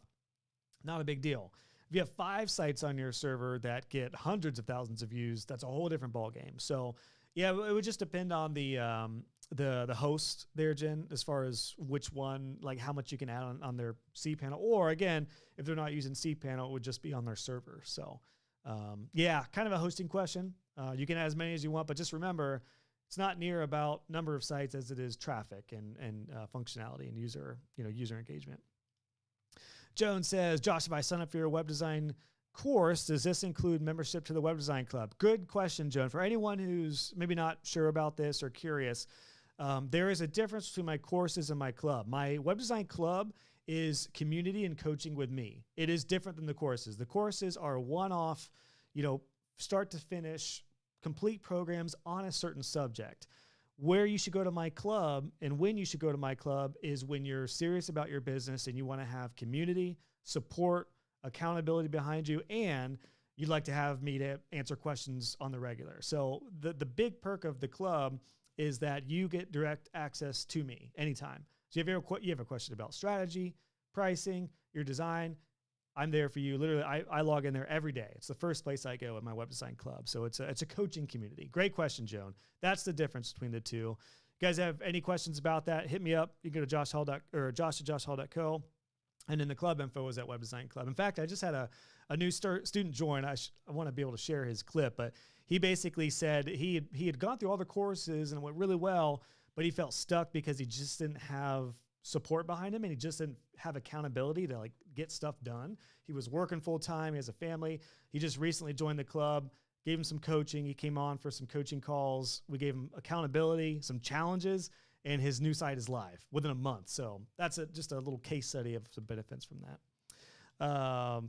Speaker 1: not a big deal. If you have 5 sites on your server that get hundreds of thousands of views, that's a whole different ballgame. So yeah, it would just depend on the host there, Jen, as far as which one, how much you can add on their cPanel. Or again, if they're not using cPanel, it would just be on their server. So yeah, kind of a hosting question. You can add as many as you want, but just remember, it's not near about number of sites as it is traffic and functionality and user engagement. Joan says, Josh, if I sign up for your web design course, does this include membership to the Web Design Club? Good question, Joan. For anyone who's maybe not sure about this or curious, there is a difference between my courses and my club. My Web Design Club is community and coaching with me. It is different than the courses. The courses are one-off, start to finish, complete programs on a certain subject. Where you should go to my club and when you should go to my club is when you're serious about your business and you want to have community, support, accountability behind you, and you'd like to have me to answer questions on the regular. So the big perk of the club is that you get direct access to me anytime. So if you have a question about strategy, pricing, your design, I'm there for you. Literally, I log in there every day. It's the first place I go at my web design club. So it's a coaching community. Great question, Joan. That's the difference between the two. You guys have any questions about that? Hit me up. You can go to josh@joshhall.co. And then the club info is at Web Design Club. In fact, I just had a new student join. I want to be able to share his clip, but he basically said he had gone through all the courses and it went really well, but he felt stuck because he just didn't have support behind him and he just didn't have accountability to like get stuff done. He was working full time. He has a family. He just recently joined the club, gave him some coaching. He came on for some coaching calls. We gave him accountability, some challenges, and his new site is live within a month. So that's just a little case study of some benefits from that.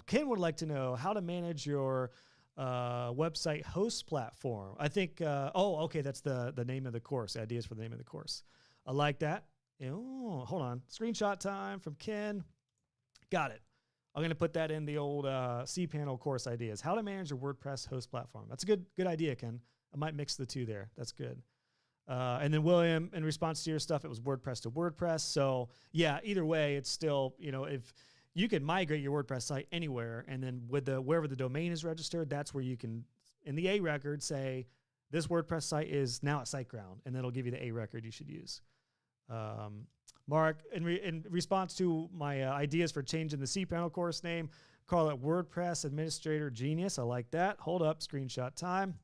Speaker 1: Ken would like to know how to manage your website host platform. I think, okay, that's the name of the course, ideas for the name of the course. I like that. Oh, hold on. Screenshot time from Ken. Got it. I'm going to put that in the old cPanel course ideas. How to manage your WordPress host platform. That's a good idea, Ken. I might mix the two there. That's good. And then William, in response to your stuff, it was WordPress to WordPress. So yeah, either way, it's still, if you can migrate your WordPress site anywhere, and then with wherever the domain is registered, that's where you can, in the A record, say this WordPress site is now at SiteGround, and that'll give you the A record you should use. Mark, in response to my ideas for changing the cPanel course name, call it WordPress Administrator Genius. I like that. Hold up, screenshot time.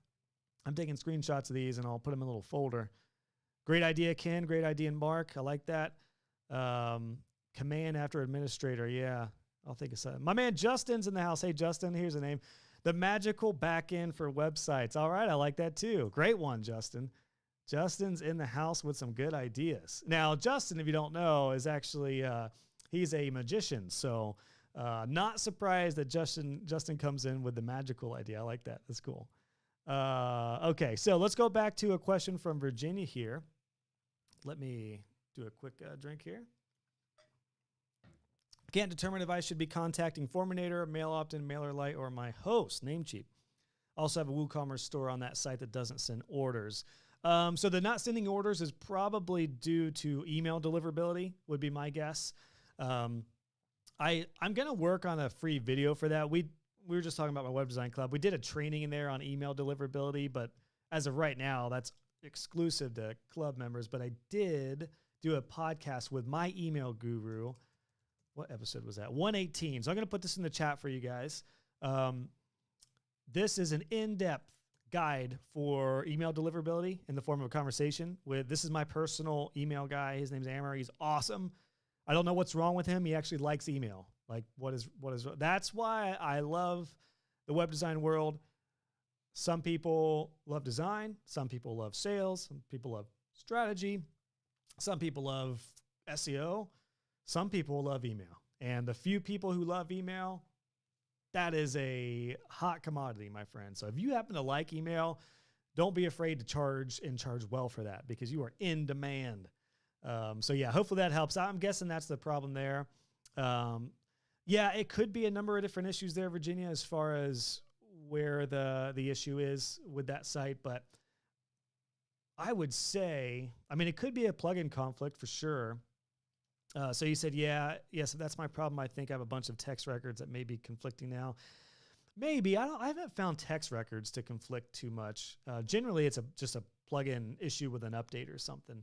Speaker 1: I'm taking screenshots of these and I'll put them in a little folder. Great idea, Ken. Great idea, Mark. I like that. Command after administrator. Yeah, I'll think of something. My man Justin's in the house. Hey, Justin, here's a name. The magical backend for websites. All right, I like that too. Great one, Justin. Justin's in the house with some good ideas. Now, Justin, if you don't know, is actually, he's a magician. So not surprised that Justin comes in with the magical idea. I like that. That's cool. Okay, so let's go back to a question from Virginia here. Let me do a quick drink here. Can't determine if I should be contacting Forminator, Mail Opt-in, MailerLite, or my host, Namecheap. Also have a WooCommerce store on that site that doesn't send orders. So the not sending orders is probably due to email deliverability, would be my guess. I'm going to work on a free video for that. We were just talking about my web design club. We did a training in there on email deliverability, but as of right now, that's exclusive to club members. But I did do a podcast with my email guru. What episode was that? 118. So I'm going to put this in the chat for you guys. This is an in-depth guide for email deliverability in the form of a conversation with, this is my personal email guy. His name's Amer. He's awesome. I don't know what's wrong with him. He actually likes email. Like that's why I love the web design world. Some people love design. Some people love sales. Some people love strategy. Some people love SEO. Some people love email. And the few people who love email, that is a hot commodity, my friend. So if you happen to like email, don't be afraid to charge well for that because you are in demand. So yeah, hopefully that helps. I'm guessing that's the problem there. Yeah, it could be a number of different issues there, Virginia, as far as where the issue is with that site. But I would say, I mean, it could be a plugin conflict for sure. So you said, yes, if that's my problem, I think I have a bunch of text records that may be conflicting now. Maybe. I haven't found text records to conflict too much. Generally, it's just a plugin issue with an update or something.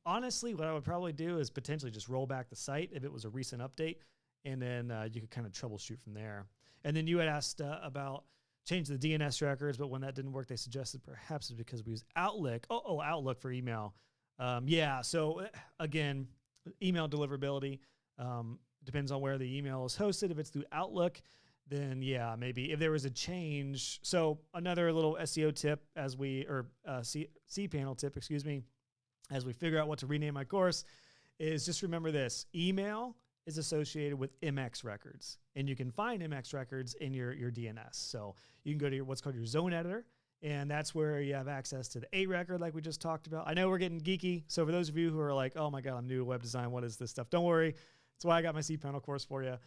Speaker 1: Honestly, what I would probably do is potentially just roll back the site if it was a recent update, and then you could kind of troubleshoot from there. And then you had asked about change the DNS records, but when that didn't work, they suggested perhaps it's because we use Outlook. Outlook for email. Yeah, so again, email deliverability depends on where the email is hosted. If it's through Outlook, then yeah, maybe if there was a change. So another little SEO tip cPanel tip, excuse me, as we figure out what to rename my course is just remember this: email is associated with MX records, and you can find MX records in your DNS. So you can go to what's called your zone editor, and that's where you have access to the A record like we just talked about. I know we're getting geeky, so for those of you who are like, oh my God, I'm new to web design, what is this stuff? Don't worry. That's why I got my cPanel course for you.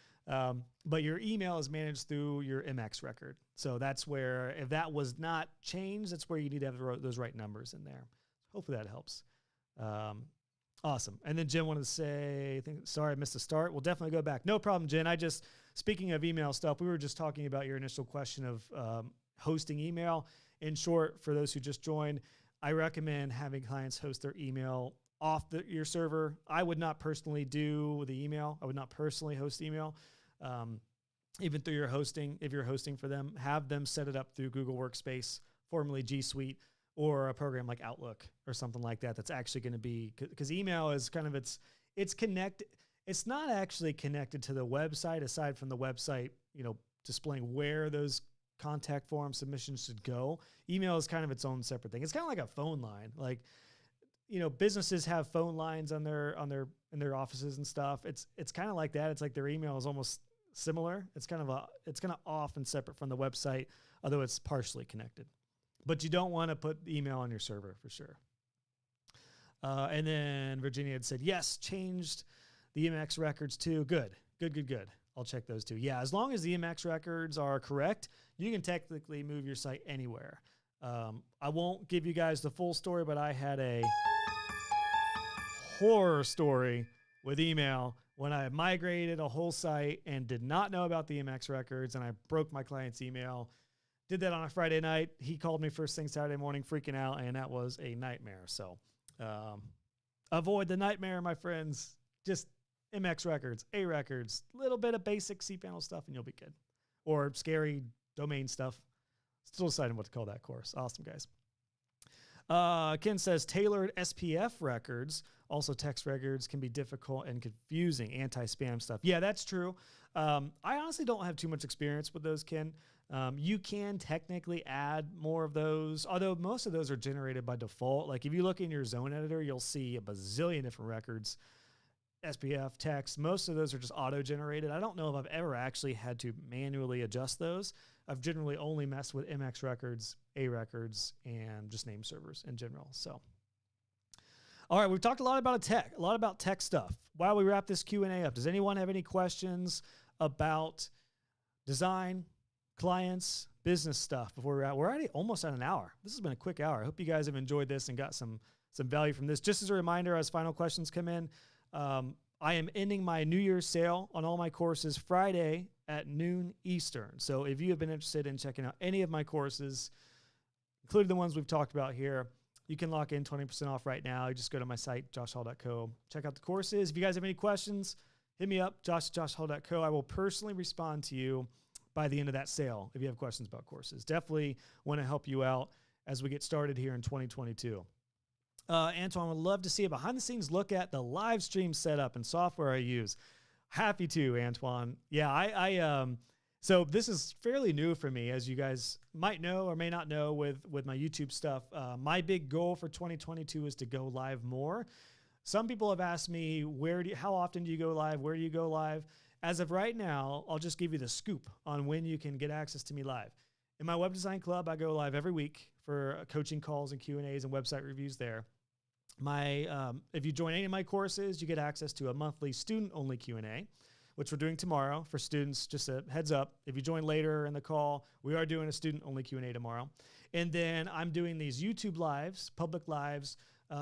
Speaker 1: But your email is managed through your MX record. So that's where, if that was not changed, that's where you need to have those right numbers in there. hopefully that helps. Awesome. And then Jen wanted to say, sorry, I missed the start. We'll definitely go back. No problem, Jen. Speaking of email stuff, we were just talking about your initial question of hosting email. In short, for those who just joined, I recommend having clients host their email off your server. I would not personally do the email. I would not personally host email. Even through your hosting, if you're hosting for them, have them set it up through Google Workspace, formerly G Suite, or a program like Outlook or something like that. That's actually going to be, because email is kind of, it's connected. It's not actually connected to the website, aside from the website, displaying where those contact form submissions should go. Email is kind of its own separate thing. It's kind of like a phone line. Like, businesses have phone lines in their offices and stuff. It's kind of like that. It's like their email is almost similar. It's kind of off and separate from the website, although it's partially connected. But you don't want to put the email on your server for sure. And then Virginia had said, yes, changed the EMX records too. Good. I'll check those too. Yeah, as long as the EMX records are correct, you can technically move your site anywhere. I won't give you guys the full story, but I had a horror story with email when I migrated a whole site and did not know about the EMX records, and I broke my client's email. Did that on a Friday night. He called me first thing Saturday morning freaking out, and that was a nightmare. So avoid the nightmare, my friends. Just MX records, A records, little bit of basic cPanel stuff, and you'll be good. Or scary domain stuff. Still deciding what to call that course. Awesome, guys. Ken says tailored SPF records, also text records, can be difficult and confusing. Anti-spam stuff. Yeah, that's true. I honestly don't have too much experience with those, Ken. You can technically add more of those, although most of those are generated by default. Like if you look in your zone editor, you'll see a bazillion different records. SPF, text, most of those are just auto-generated. I don't know if I've ever actually had to manually adjust those. I've generally only messed with MX records, A records, and just name servers in general. So, all right, we've talked a lot about tech stuff. While we wrap this Q&A up, does anyone have any questions about design, clients, business stuff before we're already almost at an hour. This has been a quick hour. I hope you guys have enjoyed this and got some value from this. Just as a reminder, as final questions come in, I am ending my New Year's sale on all my courses Friday at noon Eastern. So if you have been interested in checking out any of my courses, including the ones we've talked about here, you can lock in 20% off right now. You just go to my site, joshhall.co. Check out the courses. If you guys have any questions, hit me up, josh@joshhall.co. I will personally respond to you by the end of that sale if you have questions about courses. Definitely want to help you out as we get started here in 2022. Antoine, would love to see a behind-the-scenes look at the live stream setup and software I use. Happy to, Antoine. Yeah, so this is fairly new for me, as you guys might know or may not know with my YouTube stuff. My big goal for 2022 is to go live more. Some people have asked me, how often do you go live? Where do you go live? As of right now, I'll just give you the scoop on when you can get access to me live. In my web design club, I go live every week for coaching calls and Q&As and website reviews there. If you join any of my courses, you get access to a monthly student-only Q&A, which we're doing tomorrow for students. Just a heads up, if you join later in the call, we are doing a student-only Q&A tomorrow. And then I'm doing these YouTube lives, public lives,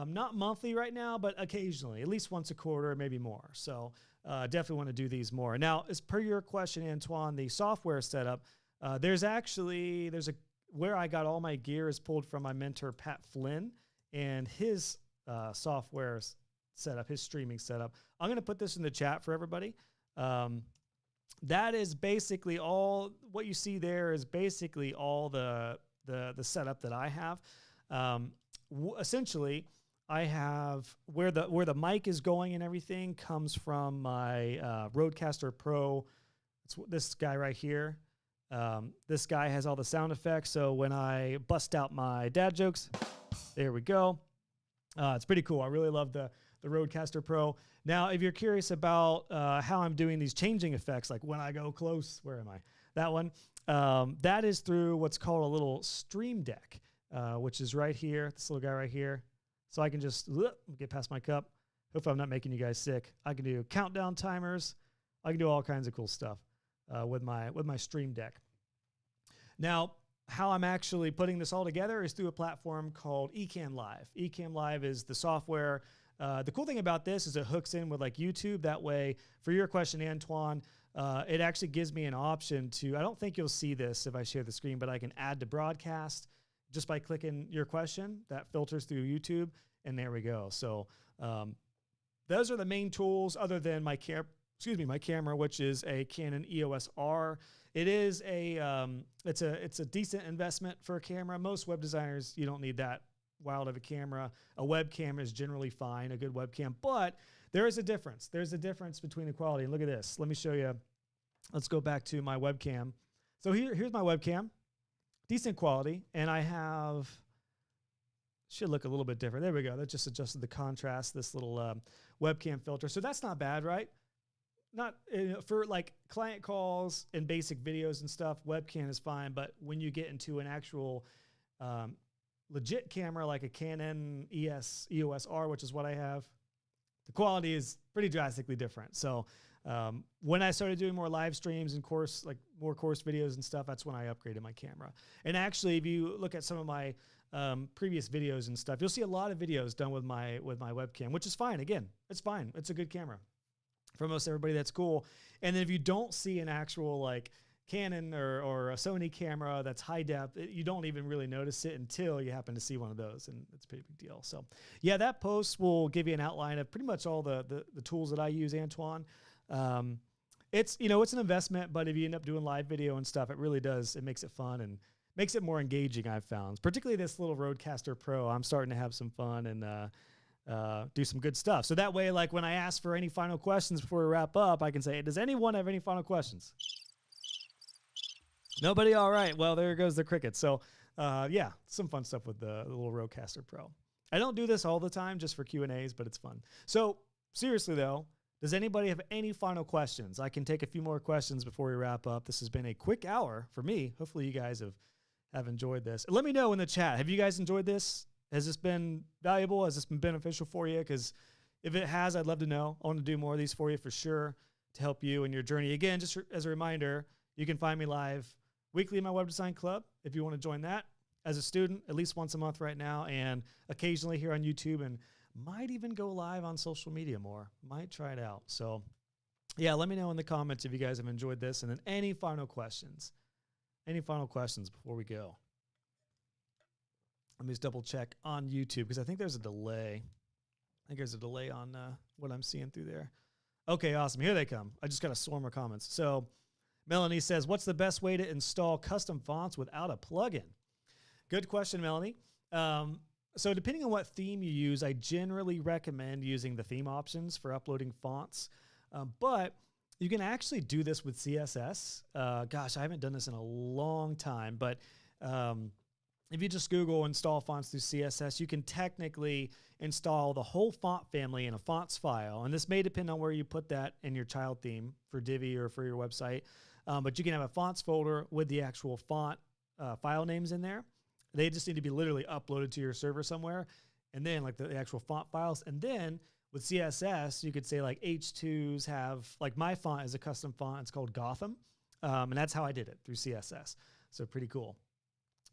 Speaker 1: not monthly right now, but occasionally, at least once a quarter, maybe more. So definitely want to do these more. Now, as per your question, Antoine, the software setup, where I got all my gear is pulled from my mentor, Pat Flynn, and his software setup, his streaming setup. I'm going to put this in the chat for everybody. That is basically all what you see there is basically all the setup that I have. Essentially, I have where the mic is going and everything comes from my Rodecaster Pro. It's this guy right here. This guy has all the sound effects. So when I bust out my dad jokes, there we go. It's pretty cool. I really love the Rodecaster Pro. Now, if you're curious about how I'm doing these changing effects, like when I go close, where am I? That one. That is through what's called a little Stream Deck, which is right here, this little guy right here. So I can just get past my cup. Hopefully I'm not making you guys sick. I can do countdown timers. I can do all kinds of cool stuff with my Stream Deck. Now, how I'm actually putting this all together is through a platform called Ecamm Live. Ecamm Live is the software. The cool thing about this is it hooks in with like YouTube. That way, for your question, Antoine, it actually gives me an option to, I don't think you'll see this if I share the screen, but I can add to broadcast just by clicking your question. That filters through YouTube, and there we go. So those are the main tools other than my camera, which is a Canon EOS R. It is it's a decent investment for a camera. Most web designers, you don't need that wild of a camera. A webcam is generally fine, a good webcam, but there is a difference. There's a difference between the quality. And look at this. Let me show you. Let's go back to my webcam. So here's my webcam, decent quality, and I have, should look a little bit different. There we go. That just adjusted the contrast, this little webcam filter. So that's not bad, right? Not for like client calls and basic videos and stuff, webcam is fine. But when you get into an actual legit camera like a Canon EOS R, which is what I have, the quality is pretty drastically different. So when I started doing more live streams and more course videos and stuff, that's when I upgraded my camera. And actually, if you look at some of my previous videos and stuff, you'll see a lot of videos done with my webcam, which is fine. Again, it's fine. It's a good camera. For most everybody, that's cool. And then if you don't see an actual like Canon or a Sony camera that's high depth, you don't even really notice it until you happen to see one of those, and it's a pretty big deal. So yeah, that post will give you an outline of pretty much all the tools that I use, Antoine. It's an investment, but if you end up doing live video and stuff, it really does. It makes it fun and makes it more engaging, I've found. Particularly this little Rodecaster Pro. I'm starting to have some fun and do some good stuff. So that way, like when I ask for any final questions before we wrap up, I can say, does anyone have any final questions? Nobody? All right. Well, there goes the cricket. So yeah, some fun stuff with the little Rodecaster Pro. I don't do this all the time just for Q&As, but it's fun. So seriously though, does anybody have any final questions? I can take a few more questions before we wrap up. This has been a quick hour for me. Hopefully you guys have enjoyed this. Let me know in the chat. Have you guys enjoyed this? Has this been valuable? Has this been beneficial for you? Because if it has, I'd love to know. I want to do more of these for you for sure to help you in your journey. Again, just as a reminder, you can find me live weekly in my web design club if you want to join that as a student, at least once a month right now, and occasionally here on YouTube, and might even go live on social media more. Might try it out. So yeah, let me know in the comments if you guys have enjoyed this, and then any final questions. Any final questions before we go? Let me just double check on YouTube because I think there's a delay. I think there's a delay on what I'm seeing through there. Okay, awesome. Here they come. I just got a swarm of comments. So Melanie says, what's the best way to install custom fonts without a plugin? Good question, Melanie. So depending on what theme you use, I generally recommend using the theme options for uploading fonts. But you can actually do this with CSS. Gosh, I haven't done this in a long time, but if you just Google install fonts through CSS, you can technically install the whole font family in a fonts file. And this may depend on where you put that in your child theme for Divi or for your website. But you can have a fonts folder with the actual font file names in there. They just need to be literally uploaded to your server somewhere. And then like the actual font files. And then with CSS, you could say like H2s have, like my font is a custom font. It's called Gotham. And that's how I did it through CSS. So pretty cool.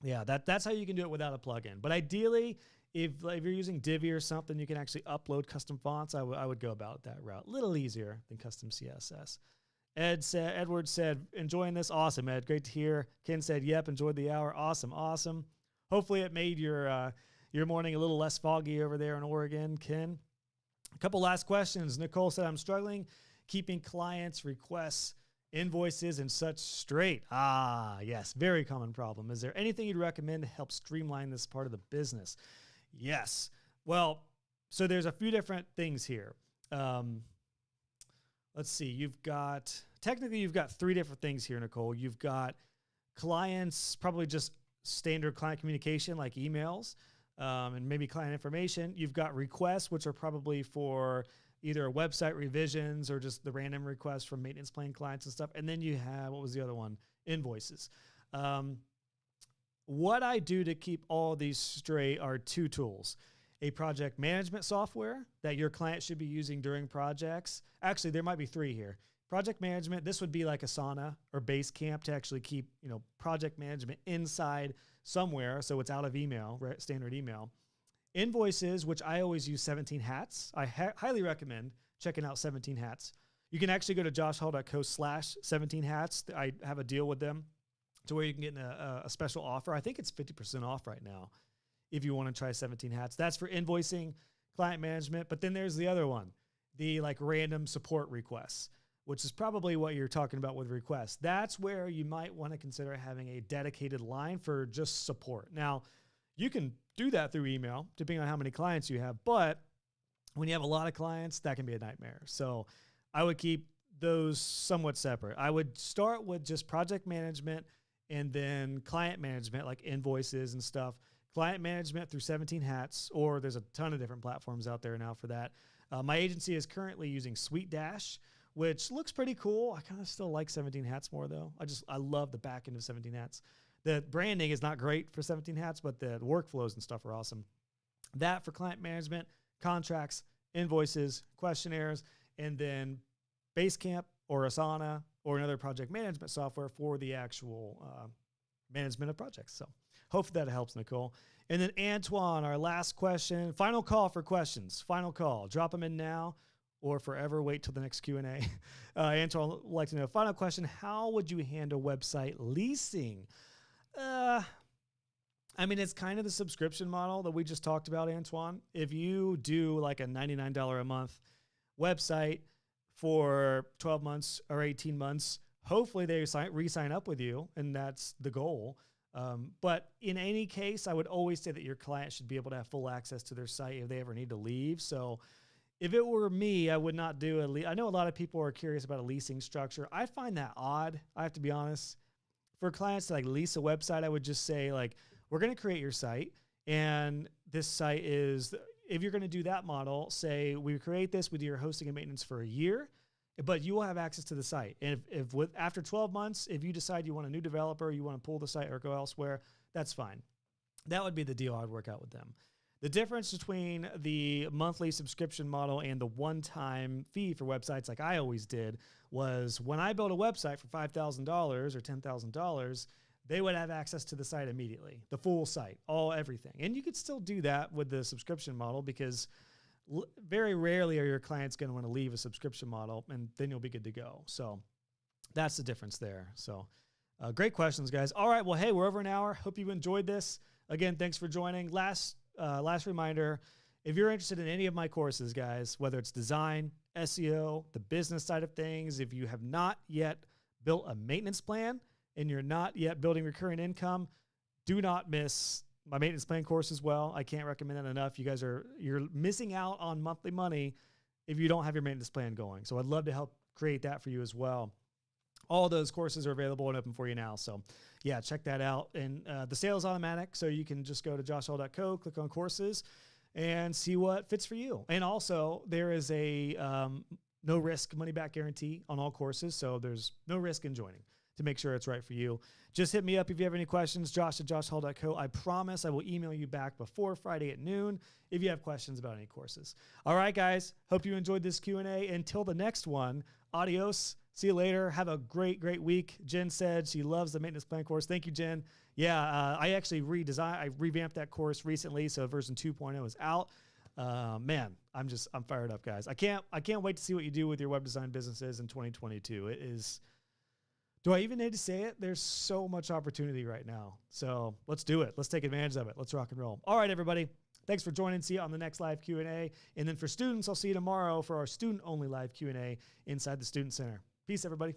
Speaker 1: Yeah, that's how you can do it without a plugin. But ideally, if you're using Divi or something, you can actually upload custom fonts. I would go about that route. A little easier than custom CSS. Edward said, enjoying this. Awesome, Ed. Great to hear. Ken said, yep, enjoyed the hour. Awesome, awesome. Hopefully it made your morning a little less foggy over there in Oregon, Ken. A couple last questions. Nicole said, I'm struggling keeping clients' requests, invoices, and such straight. Ah, yes, very common problem. Is there anything you'd recommend to help streamline this part of the business? Yes. Well, so there's a few different things here. Let's see. Technically, you've got three different things here, Nicole. You've got clients, probably just standard client communication like emails and maybe client information. You've got requests, which are probably for either website revisions or just the random requests from maintenance plan clients and stuff. And then you have, what was the other one? Invoices. What I do to keep all these straight are two tools. A project management software that your client should be using during projects. Actually, there might be three here. project management, this would be like Asana or Basecamp to actually keep, project management inside somewhere. So it's out of email, right? Standard email. Invoices, which I always use 17 Hats. I highly recommend checking out 17 Hats. You can actually go to joshhall.co/17 Hats. I have a deal with them to where you can get a special offer. I think it's 50% off right now if you want to try 17 Hats. That's for invoicing, client management. But then there's the other one, the like random support requests, which is probably what you're talking about with requests. That's where you might want to consider having a dedicated line for just support. Now, you can do that through email, depending on how many clients you have. But when you have a lot of clients, that can be a nightmare. So I would keep those somewhat separate. I would start with just project management and then client management, like invoices and stuff. Client management through 17 Hats, or there's a ton of different platforms out there now for that. My agency is currently using Sweet Dash, which looks pretty cool. I kind of still like 17 Hats more though. I love the back end of 17 Hats. The branding is not great for 17 Hats, but the workflows and stuff are awesome. That for client management, contracts, invoices, questionnaires, and then Basecamp or Asana or another project management software for the actual management of projects. So hopefully that helps, Nicole. And then Antoine, our last question, final call for questions. Final call. Drop them in now or forever wait till the next Q&A. Antoine would like to know, final question, how would you handle website leasing? It's kind of the subscription model that we just talked about, Antoine. If you do like a $99 a month website for 12 months or 18 months, hopefully they re-sign up with you, and that's the goal. But in any case, I would always say that your client should be able to have full access to their site if they ever need to leave. So if it were me, I would not do I know a lot of people are curious about a leasing structure. I find that odd. I have to be honest. For clients to like lease a website, I would just say like, we're going to create your site. And this site is, if you're going to do that model, say we create this with your hosting and maintenance for a year, but you will have access to the site. And if after 12 months, if you decide you want a new developer, you want to pull the site or go elsewhere, that's fine. That would be the deal I'd work out with them. The difference between the monthly subscription model and the one-time fee for websites like I always did was when I built a website for $5,000 or $10,000, they would have access to the site immediately, the full site, everything. And you could still do that with the subscription model because very rarely are your clients going to want to leave a subscription model, and then you'll be good to go. So that's the difference there. So great questions, guys. All right. Well, hey, we're over an hour. Hope you enjoyed this. Again, thanks for joining. Last reminder, if you're interested in any of my courses, guys, whether it's design, SEO, the business side of things, if you have not yet built a maintenance plan and you're not yet building recurring income, do not miss my maintenance plan course as well. I can't recommend that enough. You're missing out on monthly money if you don't have your maintenance plan going. So I'd love to help create that for you as well. All those courses are available and open for you now. So yeah, check that out. And the sale is automatic. So you can just go to joshhall.co, click on courses and see what fits for you. And also there is a no risk money back guarantee on all courses. So there's no risk in joining to make sure it's right for you. Just hit me up if you have any questions, josh@joshhall.co. I promise I will email you back before Friday at noon if you have questions about any courses. All right, guys. Hope you enjoyed this Q&A. Until the next one, adios. See you later. Have a great week. Jen said she loves the maintenance plan course. Thank you, Jen. Yeah, I actually revamped that course recently, so version 2.0 is out. Man, I'm fired up, guys. I can't wait to see what you do with your web design businesses in 2022. It is. Do I even need to say it? There's so much opportunity right now. So let's do it. Let's take advantage of it. Let's rock and roll. All right, everybody. Thanks for joining. See you on the next live Q&A. And then for students, I'll see you tomorrow for our student-only live Q&A inside the Student Center. Peace, everybody.